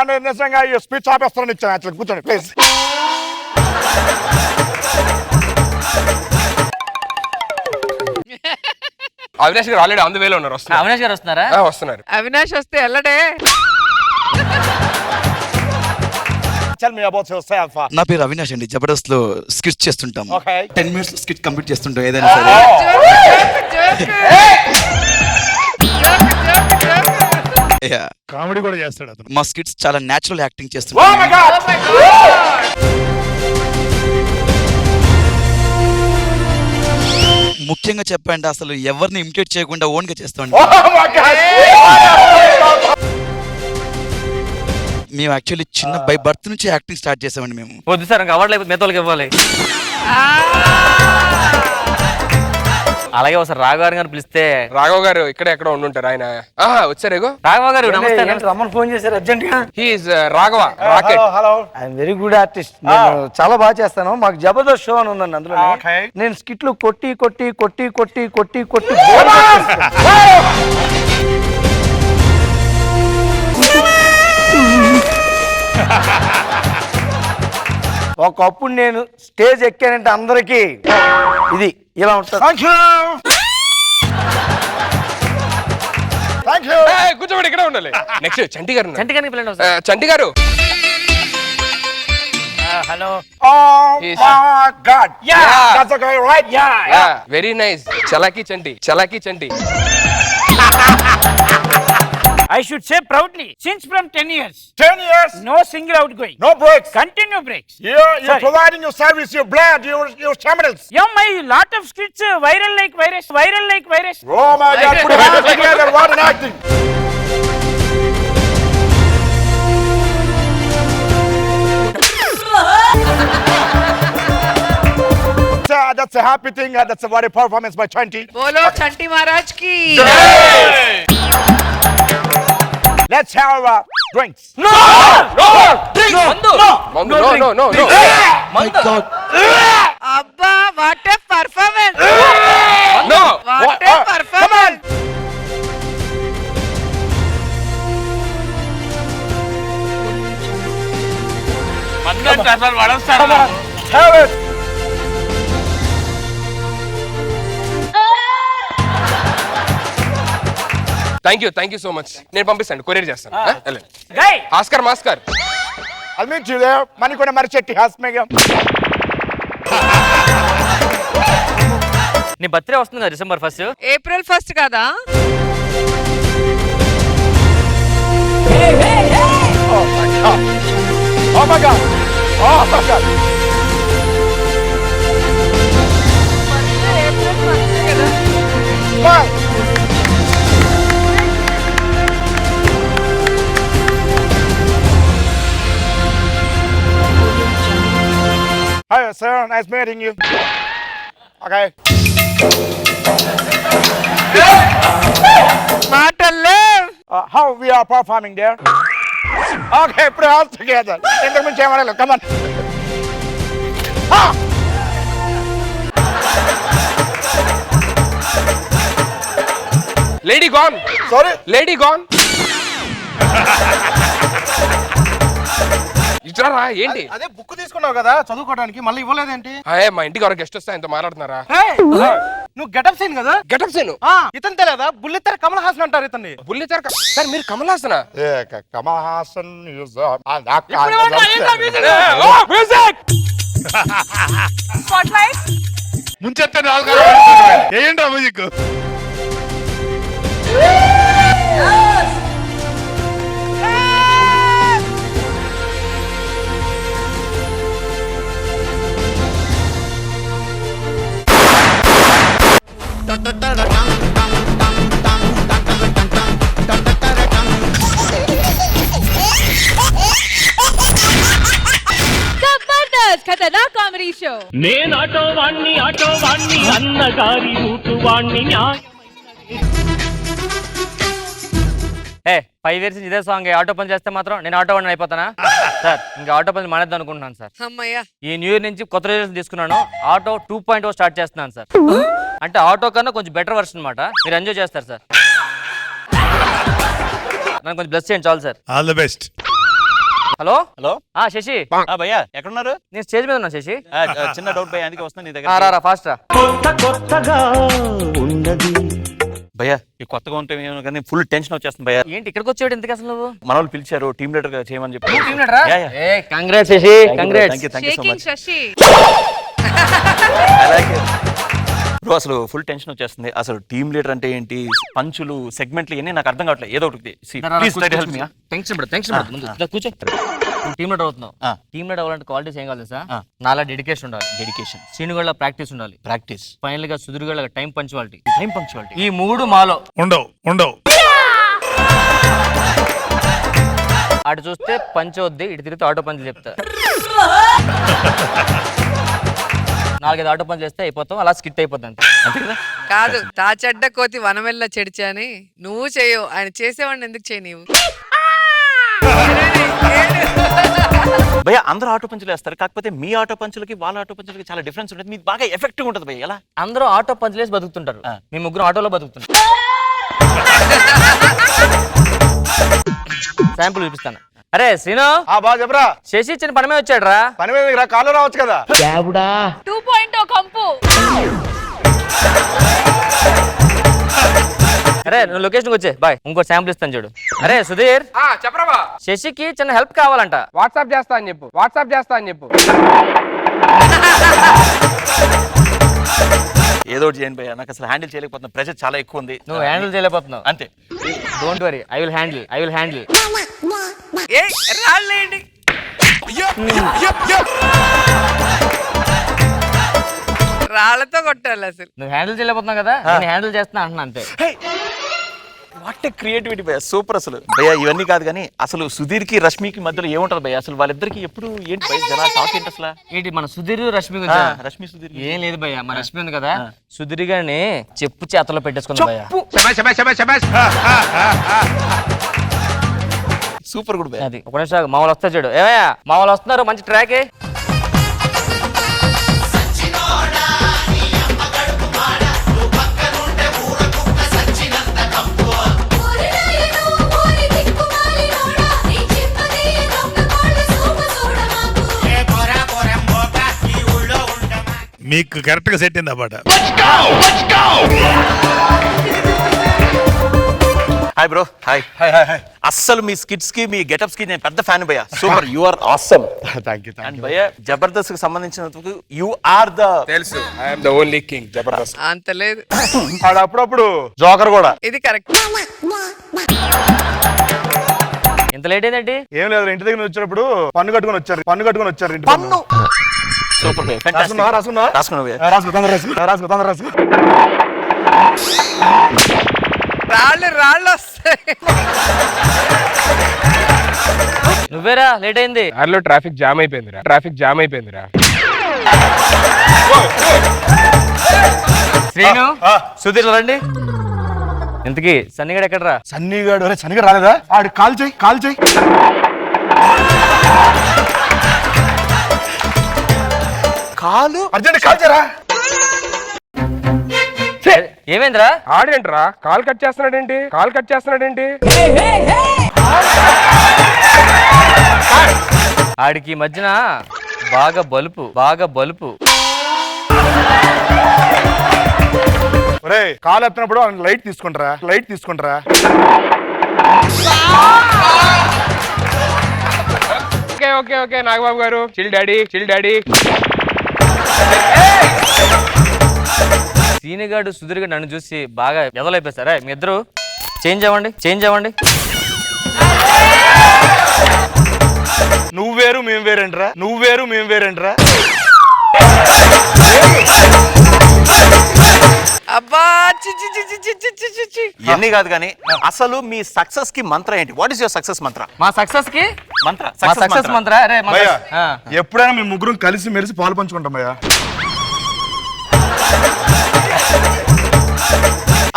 నేను నిజంగా ఈ స్పీచ్ ఆపేస్తాను ఇచ్చాను యాక్చువల్లీ కూర్చోండి ప్లీజ్ అవినాష్ గారు ఆల్రెడీ ఆన్ ద వేలో ఉన్నారు. వస్తున్నారు. అవినాష్ గారు వస్తున్నారా? వస్తున్నారు. అవినాష్ వస్తే వెళ్ళడే. Tell me about yourself. నా పేరు అవినాష్ అండి. జబర్దస్త్ లో స్కిట్ చేస్తుంటాం. Okay. 10 minutes స్కిట్ కంప్లీట్ చేస్తుంటాం ఏదైనా సరే. Yeah. కామెడీ కూడా చేస్తాడు అతను. మా స్కిట్స్ చాలా నేచురల్ యాక్టింగ్ Oh చేస్తుంటాం. my God! ముఖ్యంగా చెప్పండి అసలు ఎవరిని ఇమిటేట్ చేయకుండా ఓన్ గా చేస్తాం. Oh my God! మేము యాక్చువల్లీ చిన్న బై బర్త్ నుంచి యాక్టింగ్ స్టార్ట్ చేసామండి మేము. వద్దు సార్ ఇంకా అవార్డు లేకపోతే మిగతా వాళ్ళకి ఇవ్వాలి. అలాగే ఒకసారి రాఘవ గారిని పిలిస్తే. రాఘవ్ గారు ఇక్కడ ఎక్కడ ఉండుంటారు ఆయన. వచ్చారేగో రాఘవ గారు నమస్తే. రమ్మని ఫోన్ చేశారు అర్జెంట్ గా. He's Raghava rocket. Hello I'm very good artist. నేను చాలా బాగా చేస్తాను. మాకు జబర్దస్త్ షో అని ఉందండి అందులో. Okay. నేను స్కిట్లు కొట్టి కొట్టి కొట్టి కొట్టి కొట్టి కొట్టి ఒకప్పుడు నేను స్టేజ్ ఎక్కానంటే అందరికి ఇది ఇలా ఉంటుంది. థ్యాంక్ యూ థ్యాంక్ యూ కూర్చోబడి ఇక్కడ ఉండాలి. నెక్స్ట్ చంటి గారు. చంటి గారిని పిల్లండి ఒకసారి. Chanti garu. Hello. Oh Yes. my God! Yeah. That's okay, right? Yeah. Very nice. Chalaki Chanti. Chalaki Chanti. I should say proudly, since from 10 years, 10 years, no single outgoing, no breaks. continue breaks. You're Sorry. providing your service, your blood, your stamina. Yeah, my lot of skits viral like virus, viral like virus. Oh my God! Put your hands together. What an acting! That's a happy thing. That's a very performance by Chanti. బోలో చంటి మహారాజ్ కి. Let's have drinks. మందు. No. My God. అబ్బా what a performance. No. What a performance. మందంటే అసలు పడొస్తారు. Have it. Thank you so much. నేను పంపిస్తాను. Courier చేస్తాను. వెళ్ళండి. Guy, ఆస్కర్ మాస్కర్. I'll meet you there. Manikona Marichetti has mega. నీ బర్త్డే వస్తుంది కదా December 1st. ఏప్రిల్ 1 కదా. Oh my God! Oh my God! Bye. Hi, sir. Nice meeting you. Okay. మాటల్లో How we are performing there? Okay, put your hands together. Come on. Lady gone. Sorry? Lady gone. ఇచ్చారా ఏంటి? అదే book తీసుకున్నావు కదా చదువుకోవడానికి మళ్ళీ ఇవ్వలేదేంటి? మా ఇంటికి ఎవరు గెస్ట్ వస్తే ఆయనతో మాట్లాడుతున్నారా? నువ్వు గెటప్ సీన్ కదా? గెటప్ సీను. ఇతను తెలియదా? బుల్లితెర కమల్ హాసన్ అంటారు ఇతన్ని. బుల్లితెర సార్ మీరు కమల్ హాసనా? కమల్ హాసన్ స్పాట్లైట్. ముంచెత్తే 4 ఏంటో music. Jabardasth Khatarnak comedy show. నేను ఆటో వాణ్ణి అన్నగారి రూటు వాణ్ణి న్యాయం. 5 years ఇదే సాంగ్. ఆటో పని చేస్తే మాత్రం నేను ఆటో వాడిని అయిపోతానా సార్? ఇంకా ఆటో పని మానేద్దాం అనుకుంటున్నాను సార్. అమ్మయ్యా. ఈ న్యూ ఇయర్ నుంచి కొత్త రిజల్ట్స్ తీసుకున్నాను. ఆటో 2.0 స్టార్ట్ చేస్తున్నాను సార్. అంటే ఆటో కన్నా కొంచెం బెటర్ వర్షన్ అన్నమాట. మీరు ఎంజాయ్ చేస్తారు సార్. నన్ను కొంచెం బ్లెస్ చేయండి చాలు sir. All the best. Hello hello Sashi భయ్యా ఎక్కడున్నారు? నేను స్టేజ్ మీద ఉన్నా శశి. చిన్న డౌట్ భయ్యా, అందుకే వస్తున్నా నీ దగ్గర. రా ఫాస్ట్ రా. కొత్తగా ఉన్నది భయ్యా ఈ కొత్తగా ఉంటే కానీ ఫుల్ టెన్షన్ వచ్చేస్తుంది భయ్యా. ఏంటి ఇక్కడికి వచ్చాడు ఎందుకు అసలు నువ్వు? మన వాళ్ళు పిలిచారు టీమ్ లీడర్ గా చేయమని చెప్పి. Congrats Sashi, congrats. Shaking Sashi. Bro అసలు ఫుల్ టెన్షన్ వచ్చేస్తుంది. అసలు టీమ్ లీడర్ అంటే ఏంటి, పంచులు సెగ్మెంట్లు ఇవన్నీ నాకు అర్థం కావట్లేదు. ఏదో ఒకటి please try to help me. Tension పడు ముందు కూర్చో. టీమ్ లీడర్ అవుతున్నావు. టీమ్ లీడర్ అవ్వాలంటే క్వాలిటీస్ ఏం కావాలి సార్? నాలా డెడికేషన్ ఉండాలి. డెడికేషన్. శ్రీనుగళ్ళ ప్రాక్టీస్ ఉండాలి. ప్రాక్టీస్. ఫైనల్ గా సుధీర్గళ్ళ టైం పంచువాలిటీ. పంక్చువాలిటీ. ఈ 3 మాలో ఉండవు. అటు చూస్తే పంచవద్ది, ఇటు తిరిగితే ఆటో పంచులు చెప్తా. 4-5 ఆటో పంచులు చేస్తే అయిపోతాం, అలా స్కిట్ అయిపోద్ది అంతే. అంతే కదా? కాదు, తా చెడ్డ కోతి వనమెల్ల చెడిచా అని నువ్వు చేయవు, ఆయన చేసేవాడిని ఎందుకు చేయి నీవు? భయ్య అందరూ ఆటో పంచులు వేస్తారు, కాకపోతే మీ ఆటో పంచులకి వాళ్ళ ఆటో పంచులకి చాలా డిఫరెన్స్ ఉంటుంది. మీకు బాగా ఎఫెక్టివ్ ఉంటుంది భయ్య. ఎలా? అందరూ ఆటో పంచులు వేసి బతుకుతుంటారు, మీ ముగ్గురు ఆటోలో బతుకుతుంటారు. శాంపుల్ చూపిస్తాను. అరే శ్రీను, బాగా చెప్పరా. శశి చిన్న పని మీద వచ్చాడు రా. పని మీద రా, కాళ్ళు రావచ్చు కదా. 2.0 కంపు. అరే నువ్వు లొకేషన్కి వచ్చే బాయ్. ఇంకో శాంపుల్ ఇస్తాను చూడు. అరే సుధీర్, చెప్పరా. శశికి చిన్న హెల్ప్ కావాలంట. వాట్సాప్ చేస్తా అని చెప్పు. ఏదో ఒకటి చేయండి భయ్య, నాకు అసలు హ్యాండిల్ చేయలేకపోతున్నా. ప్రెషర్ చాలా ఎక్కువ ఉంది. నువ్వు హ్యాండిల్ చేయలేకపోతున్నావు అంతే. Don't worry, I will handle. రాళ్ళేంటి? రాళ్లతో కొట్టాలి అసలు. నువ్వు హ్యాండిల్ చేయలేకపోతున్నావు కదా, నేను హ్యాండిల్ చేస్తున్నా అంటున్నా అంతే. వాట్ క్రియేటివిటీ భయ్య, సూపర్. అసలు భయ్య ఇవన్నీ కాదు కానీ అసలు సుధీర్ కి రష్మికి మధ్యలో ఏముంటది భయ్య? అసలు వాళ్ళిద్దరికి ఎప్పుడు ఏంటి భయ్య జనాలు టాక్ ఏంటి అసలు? ఏంటి మన సుధీర్ రష్మి రష్మి సుధీర్ ఏం లేదు భయ్య, మన రష్మి ఉంది కదా, సుధీర్ గారిని చెప్పు చేతలో పెట్టేసుకున్నా భయ్య. సూపర్ గుడ్ భయ్య. అది ఒక నిమిషం మా వాళ్ళు వస్తా చూడు. ఏమయ్యా మా వాళ్ళు వస్తున్నారు, మంచి ట్రాక్. మీకు కరెక్ట్ గా సెట్ అయింది ఆ పాట. Hi bro. హాయ్. అస్సలు మీ స్కిట్స్ కి మీ గెటప్స్ కి నేను పెద్ద ఫ్యాన్ భయ్య. Super, you are awesome. Thank you. And భయ్య జబర్దస్త్ కి సంబంధించినందుకు యు ఆర్ ద తెలుసు, I am the only king Jabardasth. అంత లేదు, అప్పుడప్పుడు జోకర్ కూడా. ఇది కరెక్ట్. ఇంత లేట్ ఏంటండి? ఏం లేదు, ఇంటి దగ్గర వచ్చేటప్పుడు పన్ను కట్టుకొని వచ్చారు. ఇంటి పన్ను. సూపర్ భయ్య, రాసుకున్నా రాళ్ళు వస్తాయి. నువ్వేరా లేట్ అయింది. దారిలో ట్రాఫిక్ జామ్ అయిపోయిందిరా. శ్రీను, సుధీర్ రండి. ఇంతకీ సన్నిగాడు ఎక్కడరా? సన్నిగాడు రాలేదా? ఆడు కాల్ చేయి. కాలు అర్జెంట్ కాల్ చేయరా. ఏమైందిరా? ఆడేంట్రా కాల్ కట్ చేస్తున్నాడేంటి? ఆడికి మధ్యన బాగా బలుపు. ఒరేయ్, కాల్ ఎత్తినప్పుడు లైట్ తీసుకుంటారా. ఓకే నాగబాబు గారు, చిల్ డాడీ. సీనిగాడు సుధీర్ గారు నన్ను చూసి బాగా ఎదలైపోతారా? మీ ఇద్దరు చేంజ్ అవ్వండి. నువ్వు వేరు మేము వేరేంట్రా. అబ్బా ఇవన్నీ కాదు కానీ అసలు మీ సక్సెస్ కి మంత్రం ఏంటి? వాట్ ఇస్ యువర్ సక్సెస్ మంత్ర? మా సక్సెస్ కి సక్సెస్ మంత్ర. అరే ఎప్పుడైనా మేము ముగ్గురం కలిసి మెలిసి పాలు పంచుకుంటాం భయ్యా.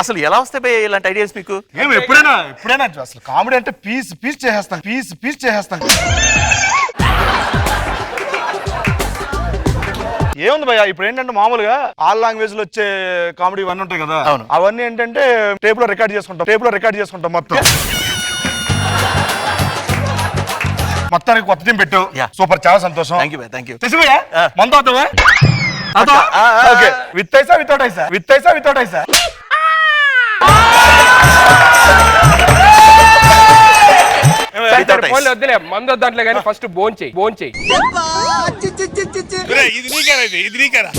అసలు ఎలా వస్తాయి భయ్య ఇలాంటి ఐడియాస్ మీకు? ఎప్పుడైనా అసలు కామెడీ అంటే పీస్ చేసేస్తాం. ఏముంది భయ్యా, ఇప్పుడు ఏంటంటే మామూలుగా ఆల్ లాంగ్వేజ్ లో వచ్చే కామెడీ ఇవన్నీ ఉంటాయి కదా, అవన్నీ ఏంటంటే టేప్ లో రికార్డ్ చేసుకుంటాం మొత్తం. మొత్తానికి కొత్త టీం పెట్టు. Yeah. సూపర్, చాలా సంతోషం. థ్యాంక్ యూ శశిభయ్య, మందు అవుతావా? ఓకే, విత్ ఐసా వితౌట్ ఐసా? విత్ ఐసా వితౌట్ ఐసా? ఫోన్లో వద్దులే, మందు వద్దంట్లే కానీ ఫస్ట్ బోన్ చెయ్యి. ఇది నీకేరా, ఇది నీకేరా.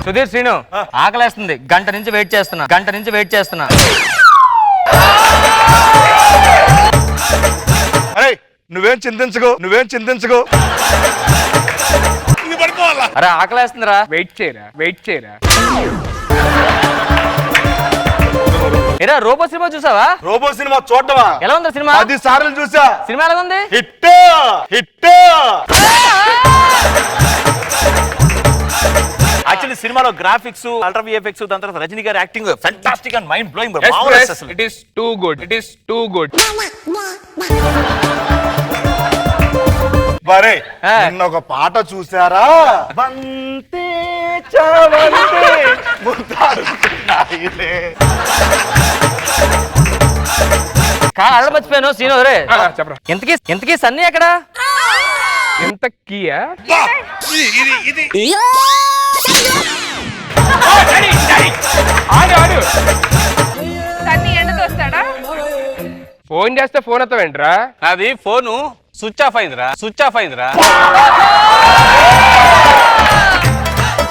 సుధీర్, శ్రీను, ఆకలేస్తుంది. గంట నుంచి వెయిట్ చేస్తున్నా. అరే నువ్వేం చింతించుకో. ఇది పడుకోవాలా? అరే ఆకలేస్తుందిరా. వెయిట్ చేయరా. ఏరా రోబో సినిమా చూసావా? రోబో సినిమా చూడటమా? ఎలా ఉందా సినిమా? 10 సార్లు చూసా. సినిమా ఎలా ఉంది? హిట్. యాక్చువల్లీ సినిమాలో గ్రాఫిక్స్, అల్ట్రా విఎఫ్ఎక్స్, దాని తర్వాత రజనీ గారి acting fantastic and mind blowing. It is too good. మరే నిన్న ఒక పాట చూసారా? బంతే చావంతే ముద్దాడుతున్నాయిలే. అలా మర్చిపోయాను శ్రీను. రే చెప్పరా, ఎంతకీ సన్నీ ఎక్కడ? ఎంత కీయా? ఇది ఆడు సన్నీ ఎండతో వస్తాడా? ఫోన్ చేస్తే ఫోన్ ఎత్తవేంట్రా? అది ఫోను స్విచ్ ఆఫ్ అయిందిరా.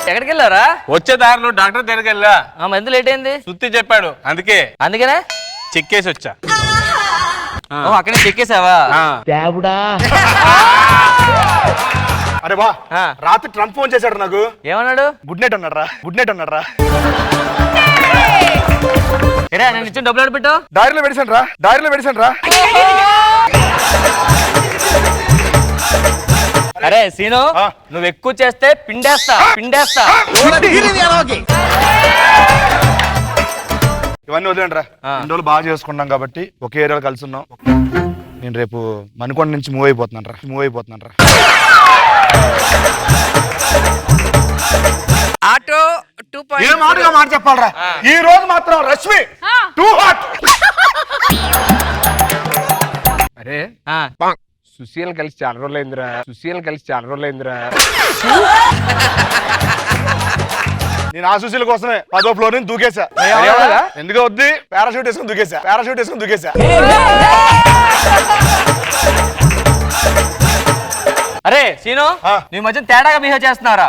ఎక్కడికి వెళ్ళారా? వచ్చే దారిలో డాక్టర్ దగ్గరికి వెళ్ళా, ఎందుకు లేట్ అయింది? సుత్తి చెప్పాడు, అందుకనే చెక్కేసి వచ్చా. అక్కడే చెక్కేసావా? అరే బా, రాత్రి ట్రంప్ ఫోన్ చేశాడు నాకు. ఏమన్నాడు? గుడ్ నైట్ అన్నాడు రా. ఏరా నేను ఇచ్చిన డబ్బులు ఆడ పెట్టు. దారిలో పెడిసాను రా. అరే సీను, నువ్వు ఎక్కువ చేస్తే పిండేస్తా. ఇవన్నీ వదిలేండి రా. 2 రోజులు బాగా చేసుకున్నాం కాబట్టి ఒకే ఏరియాలో కలిసి ఉన్నాం. నేను రేపు మణికొండ నుంచి మూవ్ అయిపోతున్నాను రా. ఆటో 2.0. ఏ మాట చెప్పాలరా, ఈ రోజు మాత్రం రష్మి టూ హాట్. అరే సుశీల్ కలిసి చాలా రోజులైందిరా. నేను ఆ సుశీల కోసమే 10వ ఫ్లోర్ నుంచి దూకేసా. ఎందుకో వద్ది, పారాషూట్ వేసుకుని దూకేసా. అరే సీను, నీ మధ్య తేడాగా బిహేవ్ చేస్తున్నారా?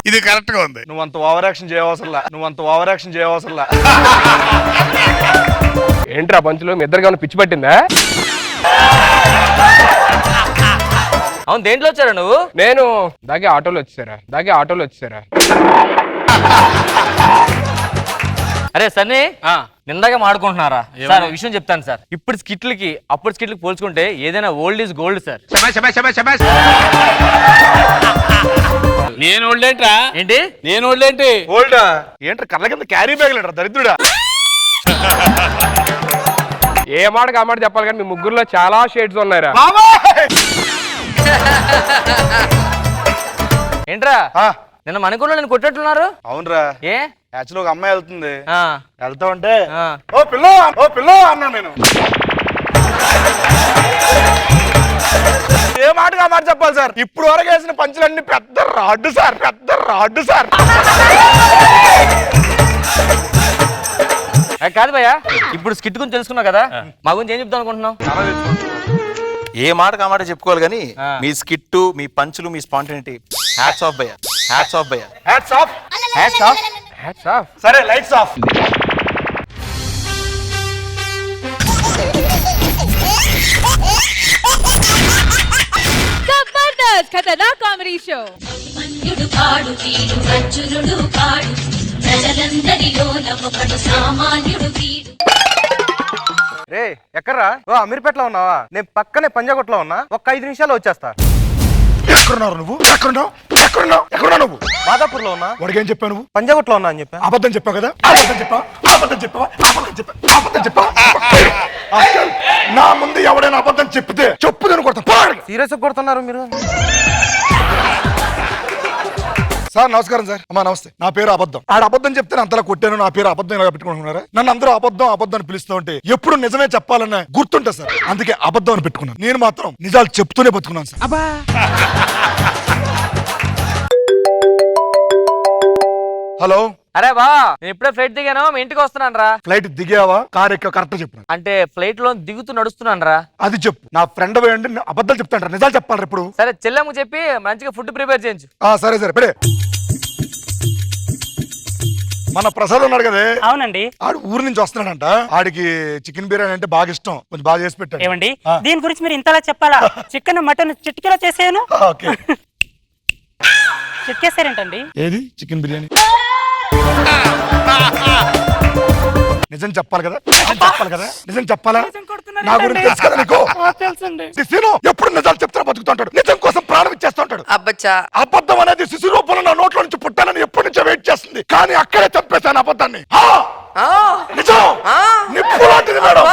ఇది కరెక్ట్ గా ఉంది. నువ్వంత ఓవర్ యాక్షన్ చేయవసరంలా. ఏంట్రా పంచులు, మీ ఇద్దరికి ఏమైనా పిచ్చి పట్టిందా? అవును, దేంట్లో వచ్చారా నువ్వు? నేను దాగే ఆటోలో వచ్చేసారా. అరే సన్నీ, నిందాగా మాడుకుంటున్నారా సార్? విషయం చెప్తాను సార్. ఇప్పుడు స్కిట్లకి అప్పుడు స్కిట్లకి పోల్చుకుంటే ఏదైనా ఓల్డ్ ఈజ్ గోల్డ్ సార్. నేను ఓల్డేంట్రా? ఏంటి నేను ఓల్డేంటి? ఓల్డా ఏంట్రా, కళ్ళ కింద క్యారీ బ్యాగ్ లేడు దరిద్రుడా. ఏ మాటకి ఆ మాట చెప్పాలి కానీ మీ ముగ్గురులో చాలా షేడ్స్ ఉన్నాయిరా. ఏంట్రా నిన్న మణికొండలో నేను కొట్టేట్టున్నారు? అవునరా. ఏ యాక్చువల్ ఒక అమ్మాయి వెళ్తుంది, వెళ్తా ఉంటే ఓ పిల్ల అన్నా నేను. ఏ మాటగా మాట చెప్పాలి సార్? ఇప్పుడు వరకు వేసిన పంచులన్నీ పెద్ద రాడ్డు సార్. కాదు భయ్యా, ఇప్పుడు స్కిట్ గురించి తెలుసుకున్నావు కదా, మా గురించి ఏం చెప్తాం అనుకుంటున్నావు? ఏ మాట కా మాట చెప్పుకోవాలి కానీ మీ స్కిట్, మీ పంచులు, మీ స్పాంటనిటీ హ్యాట్స్ ఆఫ్ భయ్యా. Hats off. సరే lights off. Jabardasth Khatarnak comedy show. రే ఎక్కడ్రా? ఓ అమీర్పేటలో ఉన్నావా? నేను పక్కనే పంజాగుట్లో ఉన్నా, ఒక 5 నిమిషాలు వచ్చేస్తా. ఎక్కడున్నావు నువ్వు? ఎక్కడున్నావు నువ్వు? మాదాపూర్లో ఉన్నా. వాడికి ఏం చెప్పావు నువ్వు? పంజాగుట్లో ఉన్నా అని చెప్పా. అబద్ధం చెప్పావు కదా? అబద్ధం చెప్పా. నా ముందు ఎవడైనా అబద్ధం చెప్తే చెప్పుదని కొడతా. సీరియస్ కొడుతున్నారు మీరు. సార్ నమస్కారం సార్. అమ్మా నమస్తే. నా పేరు అబద్ధం. ఆడ అబద్ధం చెప్తే అంతలా కొట్టాను, నా పేరు అబద్ధం ఇలా పెట్టుకుంటున్నారా? నన్ను అందరూ అబద్ధం అబద్ధం అని పిలుస్తూ ఉంటే ఎప్పుడు నిజమే చెప్పాలన్న గుర్తుంటా సార్, అందుకే అబద్ధం అని పెట్టుకున్నాను. నేను మాత్రం నిజాలు చెప్తూనే బతుకున్నాను సార్. హలో. అరే బా, నేను ఇప్పుడే ఫ్లైట్ దిగాను, మీ ఇంటికి వస్తున్నాను రా. ఫ్లైట్ దిగావా? కార్ ఎక్క కరెక్ట్ చెప్పు. అంటే ఫ్లైట్ లో దిగుతూ నడుస్తున్నాను రా. అది చెప్పు. నా ఫ్రెండ్ పోయండి, అబద్ధాలు చెప్తాను, నిజాలు చెప్పాలి ఇప్పుడు. సరే చెల్లెమ్మ చెప్పి మంచిగా ఫుడ్ ప్రిపేర్ చేయించు. సరే సరే పెడే. మన ప్రసాద్ ఉన్నాడు కదా. అవునండి. ఆడు ఊరు నుంచి వస్తున్నాడంట. ఆడికి చికెన్ బిర్యానీ అంటే బాగా ఇష్టం, కొంచెం బాగా చేసి పెట్టాడు. ఏమండి దీని గురించి మీరు ఇంతలా చెప్పాలా? చికెన్ మటన్ చిటికలో చేసాను. ఓకే. చిటికేసారేంటండి? ఏది చికెన్ బిర్యానీ? నిజం చెప్పాలి కదా, నిజం చెప్పాలి కదా, నిజం చెప్పాలా? నా గురించి తెలుసు కదా నీకు. తెలుసండి. శిశును ఎప్పుడు నిజాలు చెప్తా బతుకుతుంటాడు, నిజం కోసం ప్రాణం ఇచ్చేస్తుంటాడు. అబ్బచ్చా, అబద్ధం అనేది శిశు రూపంలో నా నోట్లో నుంచి పుట్టాలని ఎప్పటి నుంచో వెయిట్ చేస్తుంది, కానీ అక్కడే చంపేశాను అబద్ధాన్ని. నిజం నిప్పు లాంటిది మేడం.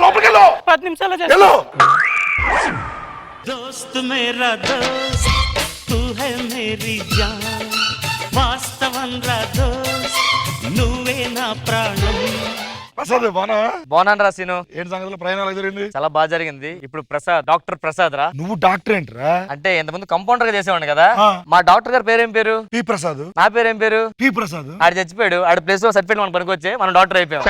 లోపలికి 10 నిమిషాలు వెళ్ళు. दोस्त मेरा दोस्त तू है मेरी जान వాస్తవం రా దోస్త్ నువ్వే నా ప్రాణం. ప్రసాద్ బాగున్నాను రా సీను. ఏంటి సంగతులు? ప్రయాణాలు జరిగింది? చాలా బాగా జరిగింది. ఇప్పుడు ప్రసాద్, డాక్టర్ ప్రసాద్ రా. నువ్వు డాక్టర్ ఏంట్రా? అంటే ఇంతకుముందు కంపౌండర్ గా చేసేవాడు కదా. మా డాక్టర్ గారి పేరేం పేరు? పి ప్రసాద్. నా పేరేం పేరు? పి ప్రసాద్. ఆడు చచ్చిపోయాడు, ఆడి ప్లేస్ లో సర్టిఫికేట్ మనం పనికొచ్చే మనం డాక్టర్ అయిపోయాం.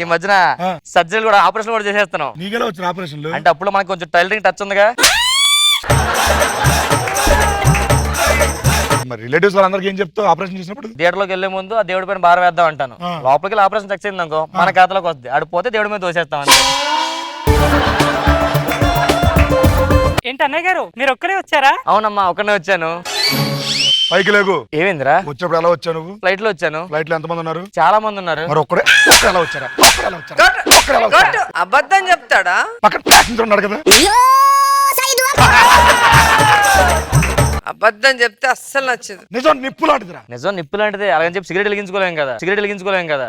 ఈ మధ్యన సర్జరీలు కూడా, ఆపరేషన్ కూడా చేసేస్తున్నాం. నీకెలా వచ్చిన ఆపరేషన్లు? అంటే అప్పుడు మనకు కొంచెం టైలరింగ్ టచ్ ఉందిగా. మరి రిలేటివ్స్ వాళ్ళందరికీ ఏం చెప్తావు ఆపరేషన్ చేసినప్పుడు? థియేటర్ లోకి వెళ్లే ముందు ఆ దేవుడి పైన భారం వేద్దాం అంటాను. లోపలికి వెళ్ళి ఆపరేషన్ సక్సెస్ అయింది అనుకో, మన ఖాతాలోకి వస్తుంది. ఆడు పోతే దేవుడి మీద దోసేస్తాం అంతే. ఏంటి అన్నయ్య గారు మీరు ఒక్కరే వచ్చారా? అవునమ్మా, ఒక్కనే వచ్చాను. పైకి లేకు. ఏమైందిరా? వచ్చేప్పుడు ఎలా వచ్చావు నువ్వు? ఫ్లైట్ లో వచ్చాను. ఫ్లైట్ లో ఎంతమంది ఉన్నారు? చాలా మంది ఉన్నారు. మరి ఒక్కడే ఎలా వచ్చారా? అబద్ధం చెప్తాడా? పక్కన ప్యాసింజర్ ఉన్నాడు కదా. అబద్ధం చెప్తే అస్సలు నచ్చదు. నిజం నిప్పు లాంటిదిరా. నిజం నిప్పు లాంటిది. అలాగని చెప్పి సిగరెట్ వెలిగించుకోలేం కదా. సిగరెట్ వెలిగించుకోలేం కదా.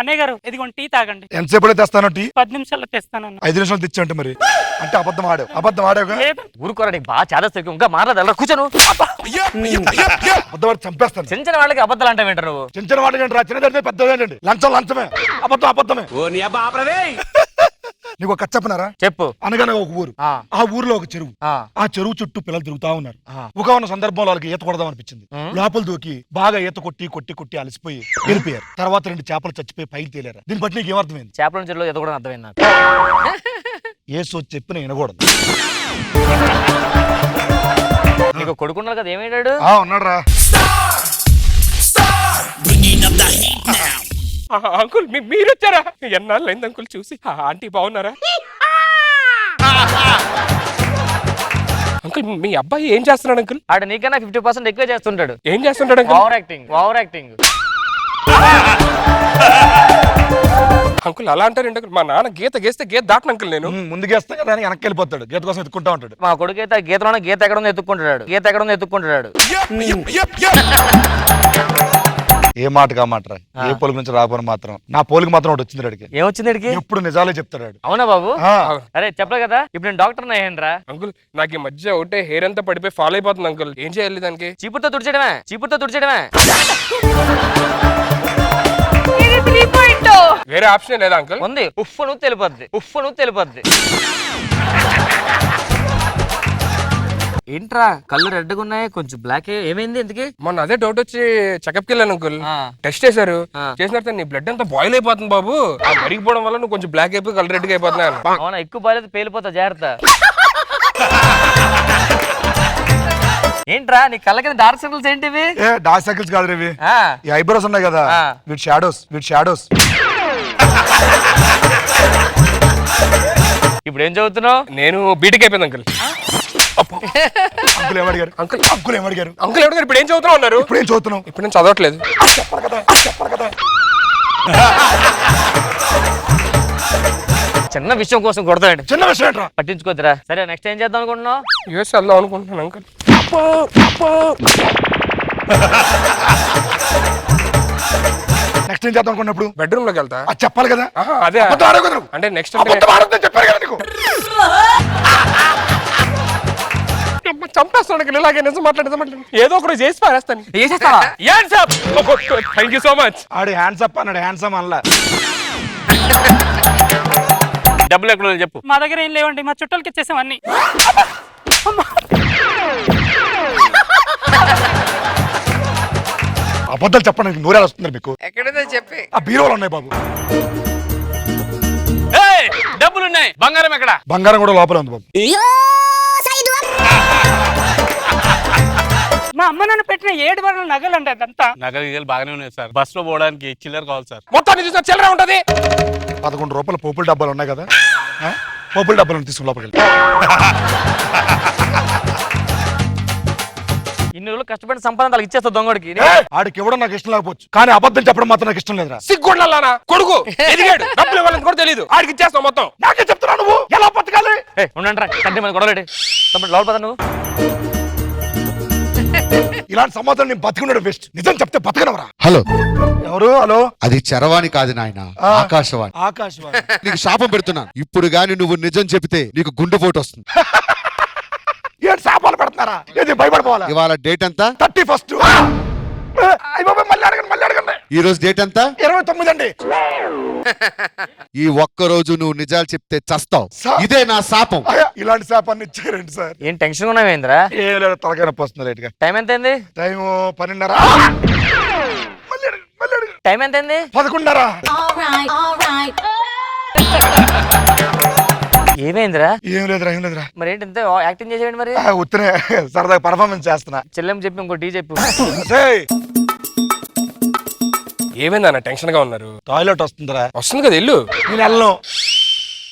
అన్నయ్య గారు ఇదిగోండి టీ తాగండి. ఎంతసేపు తెస్తాను టీ? 10 నిమిషాల్లో తెస్తానన్న. 5 నిమిషాలు తెచ్చాంటే మరి అంటే అబద్ధం ఆడావు. అబద్ధం ఆడావుగా. ఊరుకోరా, నీకు బాగా చాలా ఇంకా మారదా? కూర్చోను. అబద్ధం ఆడి చంపేస్తాను. చిన్న చిన్న వాళ్ళకి అబద్ధాలు అంటే వింటారు నువ్వు. చిన్న చిన్న వాటికి రా, చిన్నదంటే పెద్దదండి. లంచం లంచమే, అబద్ధం అబద్ధమే. నీకు ఒక కథ చెప్పనారా? చెప్పు. అనగానే ఒక ఊరు, ఆ ఊర్లో ఒక చెరువు. ఆ చెరువు చుట్టూ పిల్లలు తిరుగుతా ఉన్నారు. ఒక సందర్భంలో వాళ్ళకి ఈత కొడదాం అనిపించింది. లోపల దూకి బాగా ఈత కొట్టి కొట్టి కొట్టి అలసిపోయి వెళ్ళిపోయారు. తర్వాత 2 చేపలు చచ్చిపోయి పైకి తేలారు. దీన్ని బట్టి నీకు ఏమర్థమైంది? చేపల చెరువులో ఈత కూడా అర్థమైంది నాకు. ఏసో చెప్పిన వినకూడదు. నీకు కొడుకున్నాడు కదా, ఏమైనాడు? ఉన్నాడు రా. అంకుల్ మీరు వచ్చారా? ఎన్నాళ్ళు అయింది అంకుల్ చూసి. ఆంటీ బాగున్నారా? అంకుల్ మీ అబ్బాయి ఏం చేస్తున్నాడు అంకుల్? ఆడు నీకన్నా 50% ఎక్కువ చేస్తుంటాడు. ఏం చేస్తుంటాడు uncle? Over acting, over acting. Uncle అలా అంటారండి అంకుల్. మా నాన్న గీత గీస్తే గీత దాటను అంకుల్. నేను ముందు గేస్తా కదా వెనక్కి వెళ్ళిపోతాడు. గీత కోసం ఎత్తుకుంటా ఉంటాడు. మా కొడుకు అయితే గీతలోనే గీత ఎక్కడుందో ఎత్తుక్కుంటాడు. గీత ఎక్కడుందో ఎత్తుక్కుంటాడు. ఏ మాట కా మాటరా. ఏ పోలికి నుంచి రాబోని మాత్రం నా పోలికి మాత్రం ఒకటి వచ్చింది. అడిగి ఏమొచ్చింది? అడిగి ఎప్పుడు నిజాలే చెప్తాడు. అవునా బాబు? అరే చెప్పలే కదా, ఇప్పుడు నేను డాక్టర్ అయ్యాను రా. అంకుల్ నాకు ఈ మధ్య ఒకటే హెయిర్ అంతా పడిపోయి ఫాలో అయిపోతుంది అంకుల్. ఏం చేయాలి దానికి? చీపురుతో తుడిచేయడమే, చీపురుతో తుడిచేయడమే. వేరే ఆప్షన్ లేదా అంకుల్? ఉంది. ఉఫ్ నువ్వు తెలిపద్ది, ఉఫ్ నువ్వు తెలిపద్ది. ఏంట్రా కళ్ళు రెడ్గా ఉన్నాయి, కొంచెం బ్లాక్. ఏమైంది ఇంతకి? మొన్న అదే డౌట్ వచ్చి చెకప్కి వెళ్ళాను అంకుల్. టెస్ట్ చేశారు. చేసిన తర్వాత నీ బ్లడ్ అంతా బాయిల్ అయిపోతుంది బాబు. ఆ మరిగిపోవడం వల్ల నువ్వు కొంచెం బ్లాక్ అయిపోయి కలర్ రెడ్గా అయిపోతున్నాను. అవునా? ఎక్కువ బాయిల్ అయితే పేలిపోతా, జాగ్రత్త. ఏంట్రా నీ కళ్ళ కింద డార్క్ సర్కిల్స్ ఏంటివి? డార్క్ సర్కిల్స్ కాదు రేవి, ఈ ఐబ్రోస్ ఉన్నాయి కదా, వీటి షాడోస్, వీటి షాడోస్. ఇప్పుడు ఏం చదువుతున్నావు? నేను బీటెక్ అయిపోయింది అంకుల్. అంకుల్ ఏమడిగారు? అంకుల్ అంకుల్ ఏమడిగారు? అంకుల్ ఏమడిగారు? ఇప్పుడు ఏం చదువుతున్నావు అన్నారు. ఇప్పుడు ఏం చదువుతున్నావు? ఇప్పుడు నేను చదవట్లేదు. చెప్పాలి కదా. చిన్న విషయం కోసం కొడతాడు. చిన్న విషయం ఏంట్రా? పట్టించుకోద్దురా. సరే నెక్స్ట్ ఏం చేద్దాం అనుకుంటున్నావు? యూఎస్ వెళ్దాం అనుకుంటున్నాను అంకుల్. నెక్స్ట్ ఏం చేద్దాం అనుకున్నప్పుడు బెడ్రూమ్ లోకి వెళ్తా. అది చెప్పాలి కదా. ఆహా, అదే అబద్ధం ఆడకూడదు. అంటే నెక్స్ట్ అబద్ధం ఆడొద్దని చెప్పారు కదా నీకు. చంపేస్తాడు ఇలాగే నిజం మాట్లాడి ఏదో ఒకటి చేసి పారేస్తాను. Thank you so much. ఆడు హ్యాండ్స్ అప్ అన్నాడు, హ్యాండ్సమ్ అనలా. డబ్బులు ఎక్కడ చెప్పు. మా దగ్గర ఏం లేవండి, మా చుట్టాలకి ఇచ్చేసాం అన్ని. అబద్ధాలు చెప్పడానికి నూరేళ్ళు వస్తున్నారు మీకు. ఎక్కడైనా చెప్పి ఆ బీరోలు ఉన్నాయి బాబు. డబ్బులు ఉన్నాయి, బంగారం ఎక్కడ? బంగారం కూడా లోపల ఉంది బాబు. మా అమ్మ నాన్న పెట్టిన 7 వారాల నగలండి అదంతా. నగలు బాగానే ఉన్నాయి సార్. బస్ లో పోవడానికి చిల్లర కావాలి సార్. మొత్తాన్ని చూసిన చిల్లర ఉంటది. 11 రూపాయల పోపుల డబ్బాలు ఉన్నాయి కదా, ఆ? పోపుల డబ్బాలు తీసుకుని లోపలికి వెళ్ళి. ఇన్ని రోజులు కష్టపడిన సంపాదన వాళ్ళకి ఇచ్చేస్తా దొంగడికి. ఆడికి ఇవ్వడం నాకు ఇష్టం లేకపోవచ్చు, కానీ అబద్ధం చెప్పడం మాత్రం నాకు ఇష్టం లేదురా. సిగ్గుండాలనా కొడుకు ఎదిగాడు, డబ్బులు ఇవ్వాలని కూడా తెలియదు, ఆడికి ఇచ్చేస్తావు మొత్తం. నాకే చెప్తున్నా నువ్వు ఎలా బతకాలి. ఉండండి కంటే మన గొడవలేడు తమ్ముడు లోపల పద నువ్వు. ఇలాంటి సమాధానం నేను బతికున్నాడు బెస్ట్. నిజం చెప్తే బతకనవరా. హలో, ఎవరు? హలో, అది చరవాణి కాదు నాయన, ఆకాశవాణి. ఆకాశవాణి. నీకు శాపం పెడుతున్నాను, ఇప్పుడు గాని నువ్వు నిజం చెబితే నీకు గుండెపోటు వస్తుంది. ఏంటి శాపాలు పెడుతున్నారా? ఏది భయపడిపోవాలా? ఇవాళ డేట్ ఎంత? 31. మళ్ళీ అడగండి. ఈ రోజు డేట్ ఎంత? 29 అండి. ఈ ఒక్క రోజు నువ్వు నిజాలు చెప్తే చస్తావు. ఇదే నా శాపం. ఇలాంటి శాపాన్ని ఇచ్చారండి సార్. ఏం టెన్షన్ ఉన్నావేంద్రా? ఏం లేదు, తలకాయ నొప్పి వస్తుంది రైట్ గా. టైం ఎంత అయింది? టైం 12:30. టైం ఎంత అయింది? 11:30. ఏమైందిరా? ఏం లేదురా. మరి ఏంటి ఇంత యాక్టింగ్ చేసేయండి మరి. ఉత్తనే సరదాగా పర్ఫార్మెన్స్ చేస్తున్నా. చెల్లెం చెప్పి ఇంకో టీ చెప్పు. ఏమైందన్న టెన్షన్ గా ఉన్నారు? టాయిలెట్ వస్తుందిరా. వస్తుంది కదా, ఇల్లు. నేను వెళ్ళను.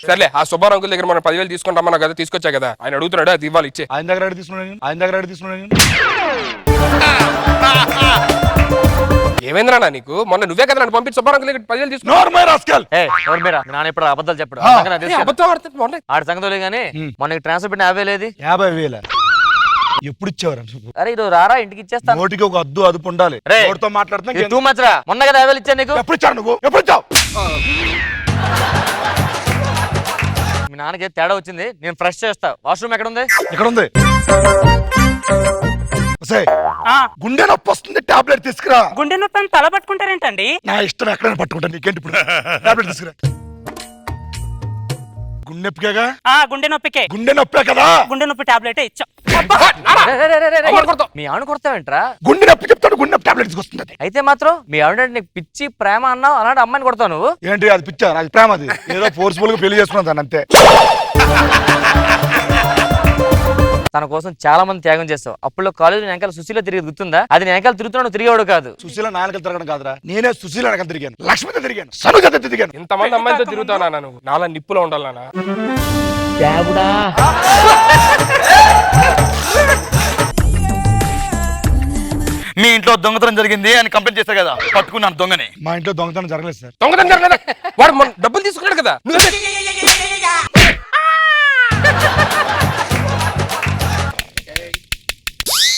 సర్లే, ఆ సుబ్బారావు అంకుల్ దగ్గర మనం 10,000 తీసుకుంటామన్నా కదా, తీసుకొచ్చా కదా, ఆయన అడుగుతున్నాడు, అది ఇవ్వాలి, ఇచ్చే. ఆయన దగ్గర తీసుకున్నాను. ఏమైందిరా నీకు? మొన్న నువ్వే కదా నన్ను పంపించి సుబ్బారావు అంకుల్ దగ్గర 10,000 తీసుకున్నా. నాన్న ఇప్పుడు అబద్ధాలు చెప్పడు. ఆడి సంగతి కానీ మనకి ట్రాన్స్ఫర్ పెట్టిన 50,000 50,000 ఎప్పుడు ఇచ్చేవారు? అరే ఇది రారా ఇంటికి ఇచ్చేస్తా. నోటికి ఒక అదుపు ఉండాలి. నోటితో మాట్లాడుతున్నా టూ మచ్ రా. మొన్న కదా 50,000 ఇచ్చా నీకు. ఎప్పుడు ఇచ్చావు నువ్వు? ఎప్పుడు ఇచ్చావు? మీ నాన్నకి తేడా వచ్చింది, నేను ఫ్రెష్ చేస్తా. వాష్రూమ్ ఎక్కడ ఉంది? ఇక్కడ ఉంది. గుండె నొప్పి వస్తుంది, టాబ్లెట్ తీసుకురా. గుండె నొప్పి అని తల పట్టుకుంటారేంటండి? నా ఇష్టం, ఎక్కడైనా పట్టుకుంటాను, నీకేంటి ఇప్పుడు? టాబ్లెట్ తీసుకురా. గుండె నొప్పిగా? గుండె నొప్పికే. గుండె నొప్పే కదా? గుండె నొప్పి టాబ్లెట్ ఇచ్చా. మీ ఆవిడ కొడతావేంట్రా? గుండె నొప్పి చెప్తాడు, గుండె నొప్పి టాబ్లెట్ తీసుకొస్తుంది. అయితే మాత్రం మీ ఆవిడ నీకు పిచ్చి ప్రేమ అన్నావు, అలాంటి అమ్మాయిని కొడతావు నువ్వు? ఏంటి అది పిచ్చా? అది ప్రేమ. అది ఏదో ఫోర్స్ఫుల్ గా పెళ్లి చేసుకున్నాను అంతే. తన కోసం చాలా మంది త్యాగం చేస్తావు. అప్పుడు కాలేజ్ వెనకాల సుశీల తిరిగి గుర్తుందా? అది నేను వెనకాల తిరుగుతున్నాడు, తిరిగేవాడు కాదు. సుశీల నాయనకలు తిరగడం కాదురా, నేనే సుశీల వెనకాల తిరిగాను, లక్ష్మితో తిరిగాను, సనుజతో తిరిగాను. ఇంతమంది అమ్మాయిలతో తిరుగుతావు నాన్న నువ్వు? నాలా నిప్పులో ఉండాలన్నా. మీ ఇంట్లో దొంగతనం జరిగింది అని కంప్లైంట్ చేశారు కదా, పట్టుకున్నాను దొంగని. మా ఇంట్లో దొంగతనం జరగలేదు సార్. దొంగతనం జరగలేదు? వాడు మన డబ్బులు తీసుకున్నాడు కదా.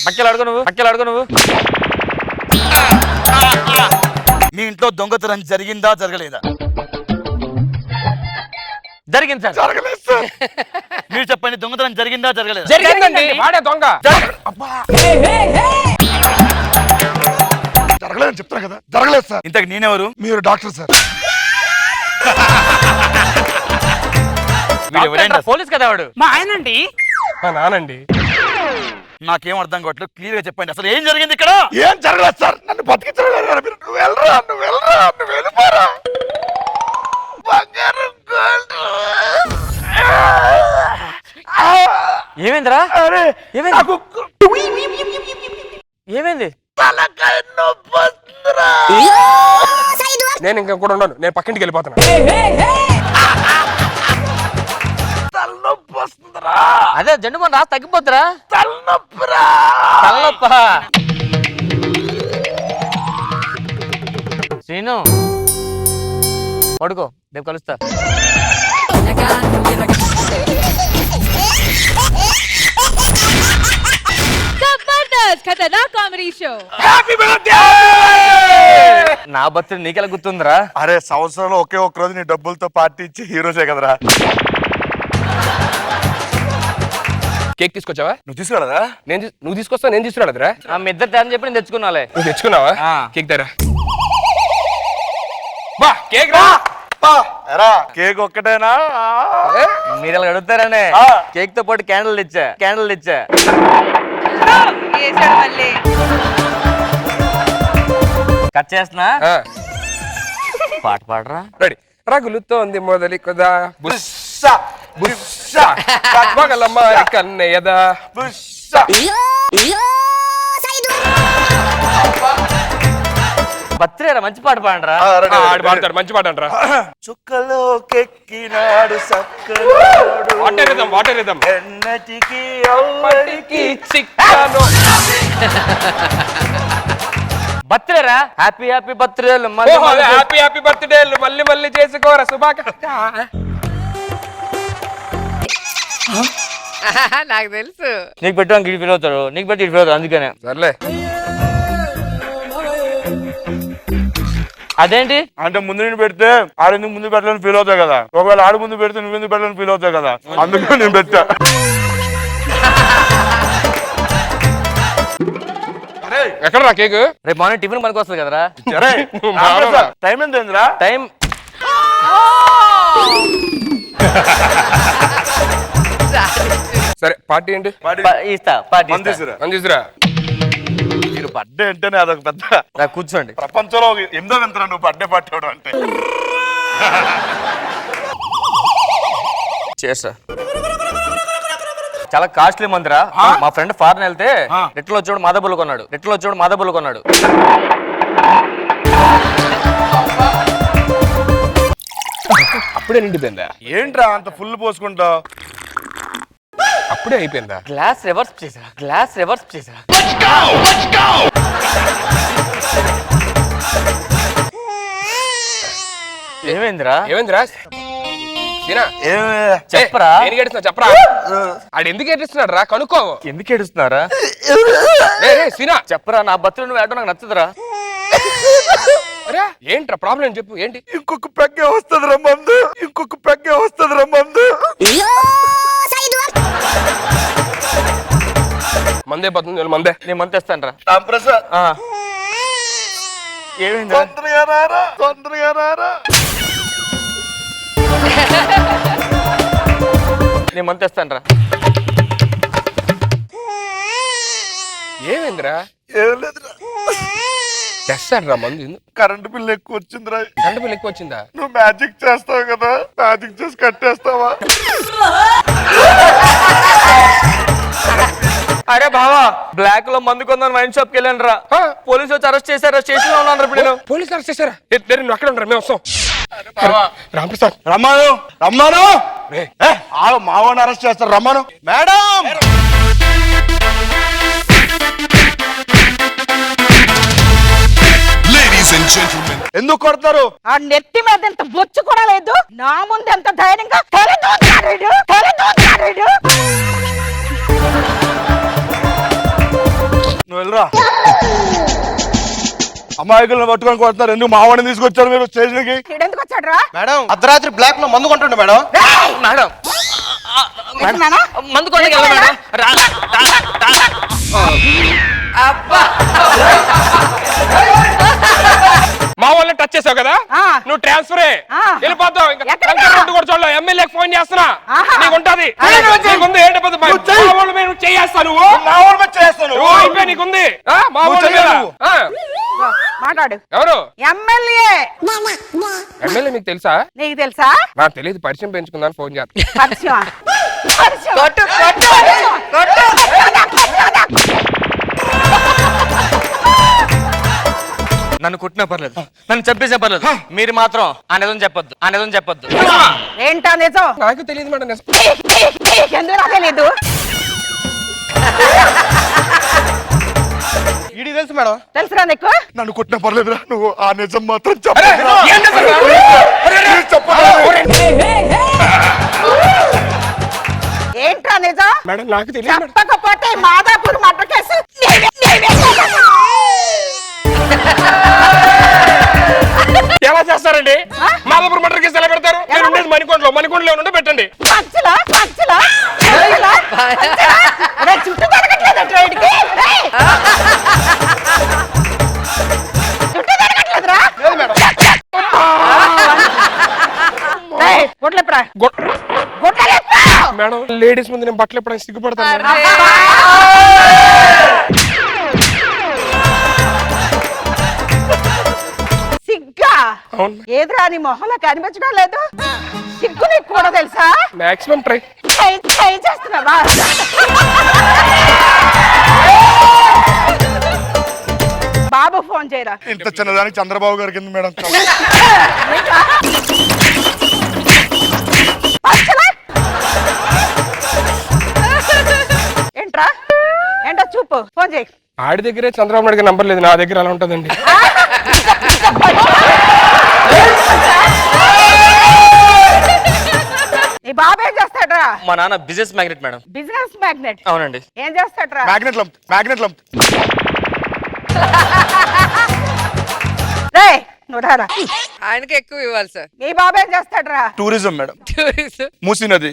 పక్కలు అడుగు నువ్వు. మీ ఇంట్లో దొంగతనం జరిగిందా జరగలేదా? జరిగింది సార్. జరగలేదు సార్. మీరు చెప్పండి, దొంగతనం జరిగిందా జరగలేదా? జరిగిందండి. వాడే దొంగ. జరగలేదని చెప్తున్నా కదా. జరగలేదు సార్. ఇంతకు నేనెవరు? మీరు డాక్టర్ సార్. పోలీస్ కదా వాడు. మా ఆయనండి. మా నానండి. నాకేం అర్థం కావట్లేదు, క్లియర్ గా చెప్పండి, అసలు ఏం జరిగింది ఇక్కడ? ఏం జరగలేదు సార్. నన్ను బతికించలేదు. నువ్వు వెళ్ళరా, నువ్వు వెళ్ళిపోరా. బంగారం గోల్డ్. ఏమైందిరా? ఏమైంది? నేను ఇంకా కూడా ఉండను, నేను పక్కింటికి వెళ్ళిపోతున్నా. అదే జెండు మన రాసి తగ్గిపోతురా. తలనొప్ప. శ్రీను పడుకో, రేపు కలుస్తా. Jabardasth Khatarnak comedy show. నా బర్త్డే నీకెలా గుర్తుందిరా? అరే సంవత్సరంలో ఒకే ఒక్క రోజు నీ డబ్బులతో పార్టీ ఇచ్చి హీరోసే కదరా. కేక్ తీసుకొచ్చావా? నువ్వు తీసుకురాదా? నువ్వు తీసుకొస్తా, నేను తీసుకురాలేదురా. మీ ఇద్దరు తేరని చెప్పి నేను తెచ్చుకున్నాలే. నువ్వు తెచ్చుకున్నావా? కేక్ తెరా. బా కేక్ రా. కేక్ ఒక్కటేనా? మీరు ఇలా అడుగుతారనే కేక్ తో పాటు క్యాండిల్ తెచ్చా. వేసాడు మళ్ళీ. కట్ చేస్తున్నా. పాట పాడరా. రెడీ. రగులుతోంది మొదలి కదా బుస్స బుస్స పగలమ్మ కన్నయ్యదా బుస్స. బర్త్డే రా, మంచి పాట పాడరా. పాడతాడు, మంచి పాట అంటారా. చుక్కలో కెక్కినాడు సక్కనోడు వాటర్ రిథం ఎన్నటికి చిక్కాను. బర్త్డే రా. Happy birthday. హ్యాపీ బర్త్డే మళ్ళీ చేసుకోరా శుభాకాంక్ష. నాకు తెలుసు. నీకు పెట్టడానికి ఇటు ఫీల్ అవుతాడు, నీకు పెట్టి ఇటు ఫీల్ అవుతాడు, అందుకనే. సర్లే. అదేంటి అంటే ముందు నేను పెడితే ఆడెందుకు ముందు పెట్టాలని ఫీల్ అవుతాయి కదా, ఒకవేళ ఆడు ముందు పెడితే నువ్వెందుకు పెట్టాలని ఫీల్ అవుతాయి కదా, అందుకే నేను పెట్టా. ఎక్కడ రా కేక్? రేపు మార్నింగ్ టిఫిన్ పనికి వస్తుంది కదరా. టైం ఎంత అయిందిరా? టైం సరే పార్టీ ఏంటి? ఇస్తా. పార్టీ తీసురా. మీరు బర్త్డే అంటేనే అదొక పెద్ద కూర్చోండి. ప్రపంచంలో ఎంతో వింతరా నువ్వు బర్త్డే పార్టీ అవడం అంటే. చేస్తా. చాలా కాస్ట్లీ మందిరా. మా ఫ్రెండ్ ఫారెన్ వెళ్తే రెట్లో వచ్చాడు మాదబుల్ కొన్నాడు. అప్పుడే నిండిపోయిందా? ఏంట్రా అంత ఫుల్ పోసుకుంటావు? అప్పుడే అయిపోయిందా? గ్లాస్ రివర్స్ చేసా. ఏమైందిరా? చెప్పరా. చెప్పరా. ఆడు ఎందుకు ఏడుస్తున్నాడు రా, కనుక్కో. ఎందుకు ఏడుస్తున్నారా? సీనా చెప్పరా. నా బతులు నువ్వు ఏడో నాకు నచ్చదురా. ఏంట్రా ప్రాబ్లం చెప్పు. ఏంటి? ఇంకొక పెగ్గే వస్తుంది రమ్మందు. మందే పోతుంది. మందే నేను మంతేస్తాను రా. ఏమైంది? తొందరగా రారా. నేను మంతేస్తాను రా. ఏమైందిరా? ఏం లేదురా. తెస్తాడు రా మందు. కరెంట్ బిల్ ఎక్కువ వచ్చిందిరా. కరెంట్ బిల్ ఎక్కువ వచ్చిందా? నువ్వు మ్యాజిక్ చేస్తావు కదా, మ్యాజిక్ చేసి కట్టేస్తావా? అరే బావా, బ్లాక్ లో మందు కొందని వైన్ షాప్ కి వెళ్ళాను రా. పోలీసు వచ్చి అరెస్ట్ చేశారా? స్టేషన్ లో ఉన్నాను ఇప్పుడు నేను. పోలీసులు అరెస్ట్ చేశారా? నువ్వు అక్కడ ఉండరా, మేము వస్తాం. రామప్రసాద్ రమ్మాను మావాడిని అరెస్ట్ చేస్తారు. రమ్మాను మేడం. ఎందుకు కొడతారు? ఆ నెత్తి మీద ఎంత బొచ్చు కూడా లేదు, నా ముందు ఎంత ధైర్యంగా నువ్వు వెళ్ళరా. అమాయకులను పట్టుకొని కొడుతున్నారు. ఎందుకు మావాడిని తీసుకొచ్చారు మీరు స్టేషన్ కి? ఎందుకు వచ్చాడు రా? మేడం అర్ధరాత్రి బ్లాక్ లో మందు కొంటుండే మేడం. మందు కొనకి మా వాళ్ళని టచ్ చేసావు కదా, నువ్వు ట్రాన్స్ఫరే వెళ్ళిపోతావు. ఇంకా ఎమ్మెల్యే ఫోన్ చేస్తున్నా, నీకు ఉంటది. నీకుంది ఏంటి చేస్తాను నీకుంది. మాట్లాడు. ఎవరు ఎమ్మెల్యే? ఎమ్మెల్యే మీకు తెలుసా? నీకు తెలుసా? నాకు తెలియదు, పరిచయం పెంచుకుందాని ఫోన్ చేస్తా. నన్ను కుట్టినా పర్లేదు, నన్ను చంపేసే పర్లేదు, మీరు మాత్రం ఆ నిజం చెప్పొద్దు. ఏంటా నిజం? నాకు తెలియదు మేడం. ఎందుకు నాకు తెలీదు? ఇది తెలుసు మేడం. తెలుసురా నీకు? నన్ను కొట్టినా పర్లేదురా, నువ్వు ఆ నిజం మాత్రం ఏంట్రా నిజం? మేడం నాకు తెలియదు మేడం. చెప్పకపోతే మాదాపూర్ మర్డర్ కేసు ఎలా చేస్తారండి? మాదాపూర్ మర్డర్ కేసు ఎలా పెడతారు? నేను ఉండేది మణికొండలో, మణికొండలో ఉండే పెట్టండి. చుట్టూ తిరగట్లేదు ట్రైడ్కి చుట్టూ తిరగట్లేదురా మేడం లేడీస్ ముందు నేను బట్టలు ఎప్పుడైనా సిగ్గుపడతాను మేడం. సిగ్గా అవును ఏదిరా నీ మొహంలో కనిపించడం లేదు. సిగ్గు నీకు కూడా తెలుసా? మాక్సిమం ట్రై ట్రై చేస్తున్నావా? బాబు ఫోన్ చేయరా. ఇంత చిన్నదానికి చంద్రబాబు గారికి ఎందుకు మేడం? ఏంట్రా ఏంటో చూపు ఫోన్ చేయి. ఆడి దగ్గరే చంద్రబాబు నాయుడు నంబర్ లేదు, నా దగ్గర అలా ఉంటుందండి. నీ బాబు ఏం చేస్తాడ్రా? మా నాన్న business magnet madam. Business magnet. అవునండి. ఏం చేస్తాడ్రా? Magnet lump. రేయ్ నువ్వు రారా. ఆయనకి ఎక్కువ ఇవ్వాలి సార్. మీ బాబు ఏం చేస్తాడ్రా? Tourism madam. టూరిజం. మూసీ నది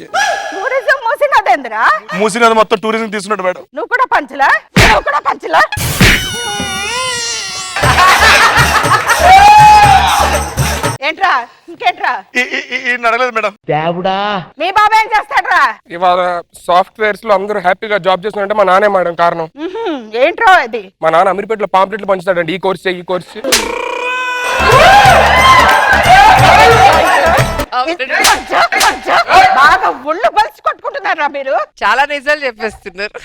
మూసినదేంద్రా? మూసీ నది మొత్తం టూరిజం తీసుకున్నాడు మేడం. నువ్వు కూడా పంచలా? నువ్వు కూడా పంచలా? ఏంట్రా ఇంకేంట్రా? అడగలేదు మేడం. మీ బాబు ఏం చేస్తాడ్రా? ఇవాళ సాఫ్ట్వేర్స్ లో అందరూ హ్యాపీగా జాబ్ చేస్తున్నారంటే మా నాన్నే మేడం కారణం. ఏంట్రా ఇది? మా నాన్న అమీర్పేటలో పాంప్లెట్లు పంచుతాడండి. ఈ కోర్స్ ఈ కోర్స్ బాగా ఒళ్ళు బలిసి కొట్టుకుంటున్నారా మీరు? చాలా నిజాలు చెప్పేస్తున్నారు.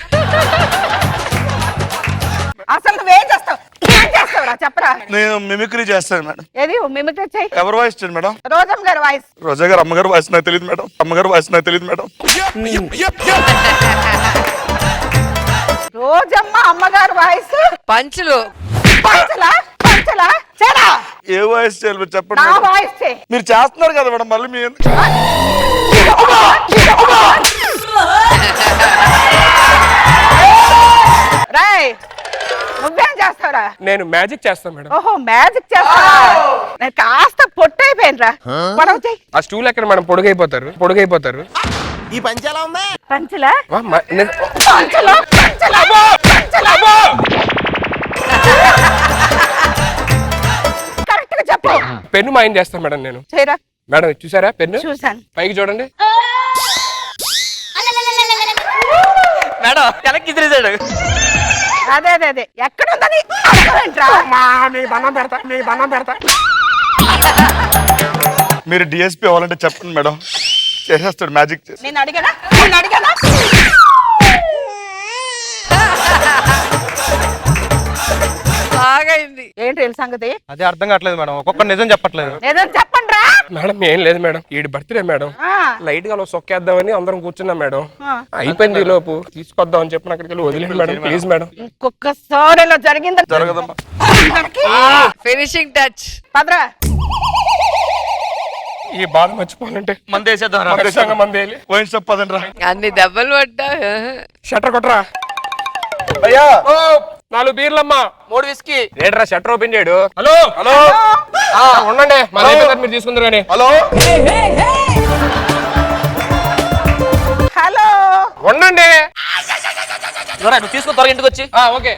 అసలు నువ్వేం చేస్తావు? ఏం చేస్తావురా చెప్పరా. నేను మిమిక్రీ చేస్తాను మేడం. ఏది మిమిక్రీ చెయ్యి. ఎవరు వాయిస్ చేయండి మేడం? రోజమ్మ గారి వాయిస్. రోజా గారు అమ్మగారు వాయిస్ నాకు తెలియదు మేడం. అమ్మగారు వాయిస్ నాకు తెలియదు మేడం. రోజమ్మ అమ్మగారు వాయిస్. పంచులు పంచలా పంచలా చేరా. ఏ వాయిస్ చేయాలి మీరు చెప్పండి నా మేడం. వాయిస్ చేయి. మీరు చేస్తున్నారు కదా మేడం, మళ్ళీ మీ రాయ్ నువ్వేం చేస్తావురా? నేను మ్యాజిక్ చేస్తాను మేడం. ఓహో మ్యాజిక్ చేస్తావా? నేను కాస్త పొట్టైపోయినరా. పొడవు చెయ్యి. ఆ స్టూల్ ఎక్కడ మేడం? పొడుగైపోతారు. ఈ పంచలా ఉందా? పంచలా వా, నేను- పంచలా పంచలా పంచలా. కరెక్ట్ గా చెప్పు. పెన్ను మాయం చేస్తాను మేడం నేను. చేయరా. మేడం ఇది చూసారా పెన్ను? చూసాను. పైకి చూడండి మేడం వెనక్కి తిరిగాడు. అదే అదే అదే ఎక్కడ ఉందని మీరు డిఎస్పీ అవ్వాలంటే చెప్పండి మేడం, చేసేస్తాడు మ్యాజిక్ చేసి. నేను అడిగానా? బాగైంది. ఏంటి వీళ్ళ సంగతి? అదే అర్థం కావట్లేదు మేడం, ఒక్కొక్క నిజం చెప్పట్లేదు. ఏదైనా చెప్పండి రా. మేడం ఏం లేదు మేడం, ఈడి బర్త్డే మేడం. లైట్ గా అలా సొక్కేద్దామని అందరం కూర్చున్నాం మేడం. అయిపోయింది ఈ లోపు తీసుకొద్దాం అని చెప్పిన అక్కడికి వెళ్ళి వదిలేదు మేడం. Please madam. ఇంకొకసారి ఇలా జరిగింది జరగదమ్మా. Finishing touch. పదరా. ఈ బాధ మర్చిపోవాలంటే మందేసేద్దాం. మందేయాలి. వైన్ షాప్ పదండి రా. అన్ని దెబ్బలు పడ్డా. షట్టర్ కొట్టరా అయ్యా. 4 బీర్లమ్మా, 3 విస్కీ. రేట్రా షట్టర్ ఓపెన్ చేయడు. హలో హలో ఉండండి, మన మీరు తీసుకుందరు కానీ. హలో హలో ఉండండి. నువ్వు తీసుకుని త్వరగా ఇంటికి వచ్చి. ఓకే.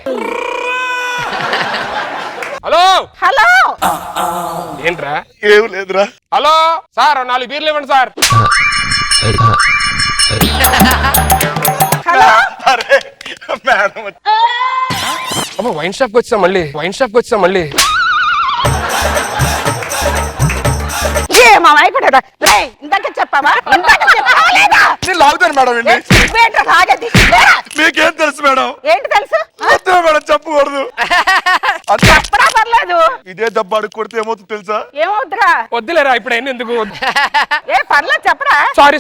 హలో హలో ఏంట్రా? ఏం లేదురా. హలో సార్ 4 బీర్లు ఇవ్వండి సార్. హలో అరే మేడం అమ్మ వైన్ షాప్కి వచ్చా మళ్ళీ. మా అయిపోయాడా? ఇందాక చెప్పావా? లేదా? నేను లాగుతాను మేడం. ఏంటో లాగేది? మీకేం తెలుసు మేడం? ఏంటి తెలుసు? వద్దు మేడం, చెప్పకూడదు. చెప్పరా పర్లేదు. ఇదే దెబ్బ అడుగు కొడితే ఏమవుతుంది తెలుసా? ఏమవుతురా? వద్దులేరా ఇప్పుడు ఎందుకు. ఏ పర్లేదు చెప్పరా. సారీ